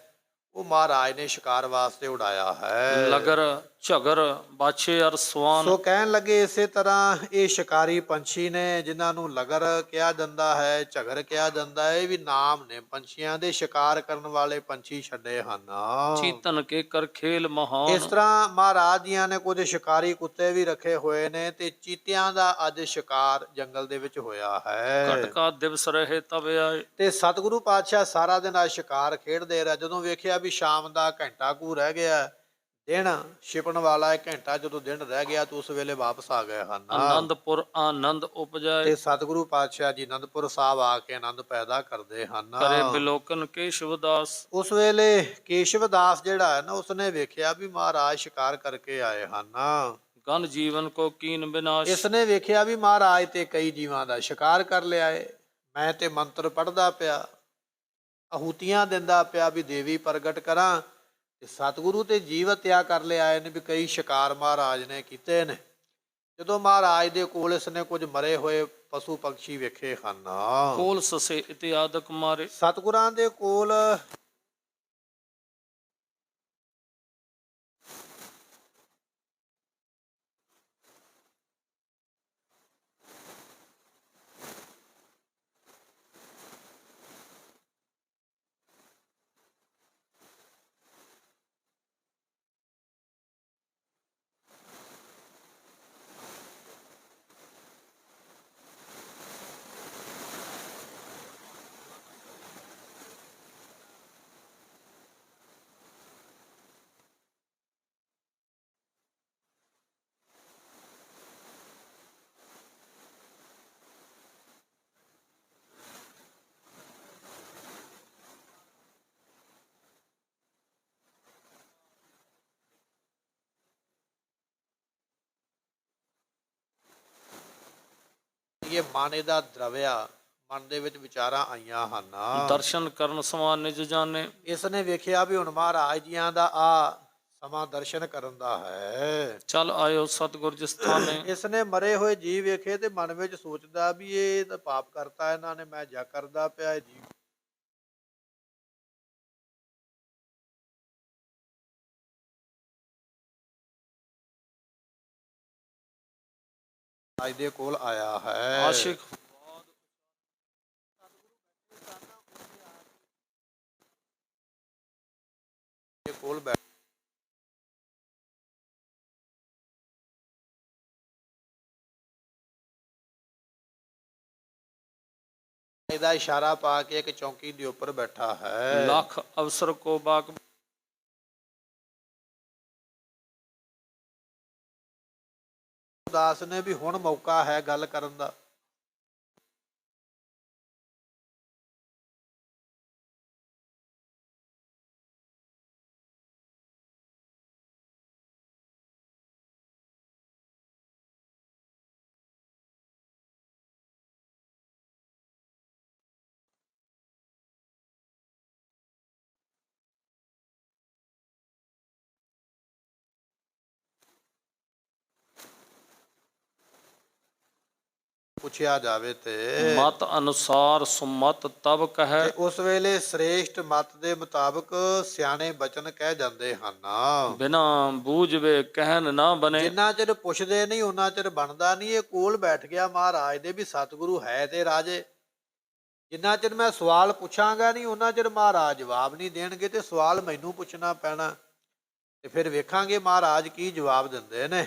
ਉਹ ਮਹਾਰਾਜ ਨੇ ਸ਼ਿਕਾਰ ਵਾਸਤੇ ਉਡਾਇਆ ਹੈ। ਲਗਰ ਝਗਰ ਬਾਛੇ ਅਰ ਸਵਾਨ। ਸੋ ਕਹਿਣ ਲੱਗੇ ਇਸੇ ਤਰ੍ਹਾਂ ਇਹ ਸ਼ਿਕਾਰੀ ਪੰਛੀ ਨੇ ਜਿਨ੍ਹਾਂ ਨੂੰ ਲਗਰ ਕਿਹਾ ਜਾਂਦਾ ਹੈ, ਝਗਰ ਕਿਹਾ ਜਾਂਦਾ ਹੈ। ਇਹ ਵੀ ਨਾਮ ਨੇ ਪੰਛੀਆਂ ਦੇ, ਸ਼ਿਕਾਰ ਕਰਨ ਵਾਲੇ ਪੰਛੀ ਛੱਡੇ ਹਨ। ਚੀਤਨ ਕੇ ਕਰ ਖੇਲ ਮਹਾਨ। ਇਸ ਤਰ੍ਹਾਂ ਮਹਾਰਾਜ ਜੀਆਂ ਨੇ ਕੁਝ ਸ਼ਿਕਾਰੀ ਕੁੱਤੇ ਵੀ ਰੱਖੇ ਹੋਏ ਨੇ ਤੇ ਚੀਤਿਆਂ ਦਾ ਅੱਜ ਸ਼ਿਕਾਰ ਜੰਗਲ ਦੇ ਵਿੱਚ ਹੋਇਆ ਹੈ। ਘਟਕਾ ਦਿਵਸ ਰਹੇ ਤਬ ਆਏ। ਤੇ ਸਤਿਗੁਰੂ ਪਾਤਸ਼ਾਹ ਸਾਰਾ ਦਿਨ ਆ ਸ਼ਿਕਾਰ ਖੇਡਦੇ ਰਹੇ। ਜਦੋਂ ਵੇਖਿਆ ਵੀ ਸ਼ਾਮ ਦਾ ਘੰਟਾ ਕੁ ਰਹਿ ਗਿਆ, ਦਿਨ ਛਿਪਣ ਵਾਲਾ, 1 ਘੰਟਾ ਜਦੋਂ ਦਿਨ ਰਹਿ ਗਿਆ ਤਾਂ ਉਸ ਵੇਲੇ ਵਾਪਸ ਆ ਗਏ ਹਨ। ਆਨੰਦਪੁਰ ਆਨੰਦ ਉਪਜਾਏ। ਤੇ ਸਤਿਗੁਰੂ ਪਾਤਸ਼ਾਹ ਜੀ ਅਨੰਦਪੁਰ ਸਾਹਿਬ ਆ ਕੇ ਆਨੰਦ ਪੈਦਾ ਕਰਦੇ ਹਨ। ਕਰੇ ਬਿਲੋਕਨ ਕੇਸ਼ਵ ਦਾਸ। ਉਸ ਵੇਲੇ ਕੇਸ਼ਵ ਦਾਸ ਜਿਹੜਾ ਹੈ ਨਾ, ਉਸਨੇ ਵੇਖਿਆ ਵੀ ਮਹਾਰਾਜ ਸ਼ਿਕਾਰ ਕਰਕੇ ਆਏ ਹਨ। ਗਨ ਜੀਵਨ ਕੋ ਕੀਨ ਵਿਨਾਸ਼। ਇਸਨੇ ਵੇਖਿਆ ਵੀ ਮਹਾਰਾਜ ਤੇ ਕਈ ਜੀਵਾਂ ਦਾ ਸ਼ਿਕਾਰ ਕਰ ਲਿਆ ਏ। ਮੈਂ ਤੇ ਮੰਤਰ ਪੜ੍ਹਦਾ ਪਿਆ, ਆਹੂਤੀਆਂ ਦਿੰਦਾ ਪਿਆ ਵੀ ਦੇਵੀ ਪ੍ਰਗਟ ਕਰਾਂ, ਤੇ ਸਤਿਗੁਰੂ ਤੇ ਜੀਵ ਹੱਤਿਆ ਕਰ ਲਿਆਏ ਨੇ ਵੀ ਕਈ ਸ਼ਿਕਾਰ ਮਹਾਰਾਜ ਨੇ ਕੀਤੇ ਨੇ। ਜਦੋਂ ਮਹਾਰਾਜ ਦੇ ਕੋਲ ਇਸਨੇ ਕੁਝ ਮਰੇ ਹੋਏ ਪਸ਼ੂ ਪੰਛੀ ਵੇਖੇ ਹਨ। ਕੋਲ ਸਸੇ ਇਤਿਆਦਕ ਮਾਰੇ। ਸਤਿਗੁਰਾਂ ਦੇ ਕੋਲ ਇਹ ਮਨ ਇਹਦਾ ਦਰਵਿਆ, ਮਨ ਦੇ ਵਿੱਚ ਵਿਚਾਰਾਂ ਆਈਆਂ ਹਨ। ਦਰਸ਼ਨ ਕਰਨ ਸਮਾਨ ਨਿਜ ਜਾਣੇ। ਇਸ ਨੇ ਵੇਖਿਆ ਵੀ ਹੁਣ ਮਹਾਰਾਜ ਜੀਆਂ ਦਾ ਆ ਸਮਾਂ ਦਰਸ਼ਨ ਕਰਨ ਦਾ ਹੈ। ਚੱਲ ਆਇਓ ਸਤਿਗੁਰ ਜਿਸ ਥਾਨੇ। ਇਸ ਨੇ ਮਰੇ ਹੋਏ ਜੀਵ ਵੇਖੇ ਤੇ ਮਨ ਵਿੱਚ ਸੋਚਦਾ ਵੀ ਇਹ ਤਾਂ ਪਾਪ ਕਰਤਾ ਇਹਨਾਂ ਨੇ, ਮੈਂ ਜਾ ਕਰਦਾ ਪਿਆ ਜੀ। ਅੱਜ ਦੇ ਕੋਲ ਆਇਆ ਹੈ। ਆਸ਼ਿਕ ਕੋਲ ਬੈਠ ਇਹਦਾ ਇਸ਼ਾਰਾ ਪਾ ਕੇ ਇੱਕ ਚੌਂਕੀ ਦੇ ਉੱਪਰ ਬੈਠਾ ਹੈ। ਲੱਖ ਅਵਸਰ ਕੋ ਬਾਕ। ਦਾਸ ਨੇ ਵੀ ਹੁਣ ਮੌਕਾ ਹੈ ਗੱਲ ਕਰਨ ਦਾ। ਪੁੱਛਿਆ ਜਾਵੇ ਤੇ ਮਤ ਅਨੁਸਾਰ ਸੁਮਤ ਤਬ ਕਹੈ। ਤੇ ਉਸ ਵੇਲੇ ਸ੍ਰੇਸ਼ਟ ਮਤ ਦੇ ਮੁਤਾਬਕ ਸਿਆਣੇ ਬਚਨ ਕਹਿ ਜਾਂਦੇ ਹਨ। ਬਿਨਾ ਬੂਝਵੇ ਕਹਿਨ ਨਾ ਬਨੇ। ਜਿੰਨਾ ਚਿਰ ਪੁੱਛਦੇ ਨਹੀਂ ਉਹਨਾਂ ਚਿਰ ਬਣਦਾ ਨਹੀਂ। ਇਹ ਕੋਲ ਬੈਠ ਗਿਆ ਮਹਾਰਾਜ ਦੇ ਵੀ ਸਤਿਗੁਰੂ ਹੈ ਤੇ ਰਾਜੇ। ਜਿੰਨਾ ਚਿਰ ਮੈਂ ਸਵਾਲ ਪੁੱਛਾਂਗਾ ਨਹੀਂ ਉਹਨਾਂ ਚਿਰ ਮਹਾਰਾਜ ਜਵਾਬ ਨਹੀਂ ਦੇਣਗੇ ਤੇ ਸਵਾਲ ਮੈਨੂੰ ਪੁੱਛਣਾ ਪੈਣਾ ਤੇ ਫਿਰ ਵੇਖਾਂਗੇ ਮਹਾਰਾਜ ਕੀ ਜਵਾਬ ਦਿੰਦੇ ਨੇ।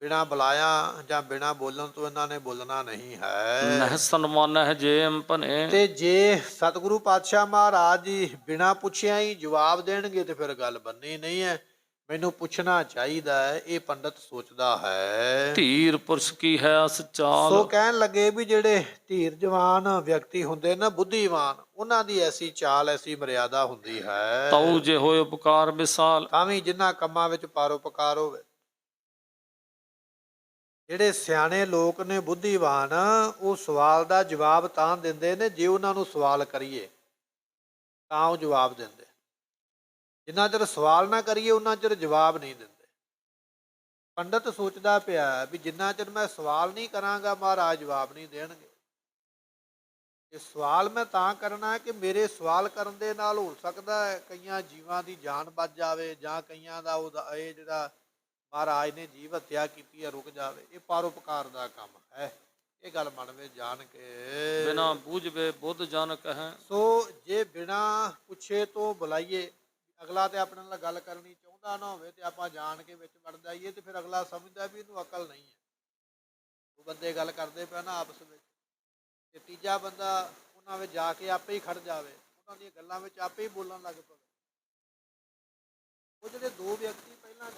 ਬਿਨਾਂ ਬੁਲਾਇਆ ਜਾਂ ਬਿਨਾਂ ਬੋਲਣ ਤੋਂ ਇਹਨਾਂ ਨੇ ਬੋਲਣਾ ਨਹੀਂ ਹੈ। ਨਹਿ ਸਨਮਾਨਹਿ ਜੇਮ ਭਨੇ। ਤੇ ਜੇ ਸਤਿਗੁਰੂ ਪਾਤਸ਼ਾਹ ਮਹਾਰਾਜ ਜੀ ਬਿਨਾਂ ਪੁੱਛਿਆ ਹੀ ਜਵਾਬ ਦੇਣਗੇ ਤੇ ਫਿਰ ਗੱਲ ਬੰਨੀ ਨਹੀਂ ਹੈ। ਮੈਨੂੰ ਪੁੱਛਣਾ ਚਾਹੀਦਾ ਹੈ, ਇਹ ਪੰਡਤ ਸੋਚਦਾ ਹੈ। ਧੀਰ ਪੁਰਸ਼ ਕੀ ਹੈ ਅਸ ਚਾਲ। ਸੋ ਕਹਿਣ ਲੱਗੇ ਵੀ ਜਿਹੜੇ ਧੀਰਜਵਾਨ ਵਿਅਕਤੀ ਹੁੰਦੇ ਨਾ, ਬੁੱਧੀਵਾਨ, ਉਹਨਾਂ ਦੀ ਐਸੀ ਚਾਲ ਐਸੀ ਮਰਿਆਦਾ ਹੁੰਦੀ ਹੈ। ਤਉ ਜੇ ਹੋਏ ਉਪਕਾਰ ਵਿਸਾਲ। ਤਾਂ ਵੀ ਜਿਨ੍ਹਾਂ ਕੰਮਾਂ ਵਿੱਚ ਪਰਉਪਕਾਰ ਹੋਵੇ। ਜਿਹੜੇ ਸਿਆਣੇ ਲੋਕ ਨੇ ਬੁੱਧੀਵਾਨ, ਉਹ ਸਵਾਲ ਦਾ ਜਵਾਬ ਤਾਂ ਦਿੰਦੇ ਨੇ ਜੇ ਉਹਨਾਂ ਨੂੰ ਸਵਾਲ ਕਰੀਏ ਤਾਂ ਉਹ ਜਵਾਬ ਦਿੰਦੇ। ਜਿੰਨਾ ਚਿਰ ਸਵਾਲ ਨਾ ਕਰੀਏ ਉਹਨਾਂ ਚਿਰ ਜਵਾਬ ਨਹੀਂ ਦਿੰਦੇ। ਪੰਡਤ ਸੋਚਦਾ ਪਿਆ ਵੀ ਜਿੰਨਾ ਚਿਰ ਮੈਂ ਸਵਾਲ ਨਹੀਂ ਕਰਾਂਗਾ ਮਹਾਰਾਜ ਜਵਾਬ ਨਹੀਂ ਦੇਣਗੇ। ਇਹ ਸਵਾਲ ਮੈਂ ਤਾਂ ਕਰਨਾ ਕਿ ਮੇਰੇ ਸਵਾਲ ਕਰਨ ਦੇ ਨਾਲ ਹੋ ਸਕਦਾ ਹੈ ਕਈਆਂ ਜੀਵਾਂ ਦੀ ਜਾਨ ਬਚ ਜਾਵੇ ਜਾਂ ਕਈਆਂ ਦਾ ਇਹ ਜਿਹੜਾ ਮਹਾਰਾਜ ਨੇ ਜੀਵ ਹੱਤਿਆ ਕੀਤੀ ਹੈ ਰੁਕ ਜਾਵੇ। ਇਹ ਪਰਉਪਕਾਰ ਦਾ ਕੰਮ ਹੈ। ਇਹ ਗੱਲ ਮਨ ਵਿੱਚ ਜਾਣ ਕੇ ਬਿਨਾ ਬੂਝਵੇ ਬੁੱਧ ਜਨ ਕਹੈ। ਸੋ ਜੇ ਬਿਨਾਂ ਪੁੱਛੇ ਤੋਂ ਬੁਲਾਈਏ, ਅਗਲਾ ਤੇ ਆਪਣੇ ਨਾਲ ਗੱਲ ਕਰਨੀ ਚਾਹੁੰਦਾ ਨਾ ਹੋਵੇ ਤੇ ਆਪਾਂ ਜਾਣ ਕੇ ਵਿੱਚ ਵੜ ਜਾਈਏ ਤੇ ਫਿਰ ਅਗਲਾ ਸਮਝਦਾ ਵੀ ਇਹਨੂੰ ਅਕਲ ਨਹੀਂ ਹੈ। ਉਹ ਬੰਦੇ ਗੱਲ ਕਰਦੇ ਪਏ ਨਾ ਆਪਸ ਵਿੱਚ ਤੇ ਤੀਜਾ ਬੰਦਾ ਉਹਨਾਂ ਵਿੱਚ ਜਾ ਕੇ ਆਪੇ ਹੀ ਖੜ ਜਾਵੇ, ਉਹਨਾਂ ਦੀਆਂ ਗੱਲਾਂ ਵਿੱਚ ਆਪੇ ਹੀ ਬੋਲਣ ਲੱਗ ਪਵੇ। ਉਹ ਜਿਹੜੇ ਦੋ ਵਿਅਕਤੀ ਪਹਿਲਾਂ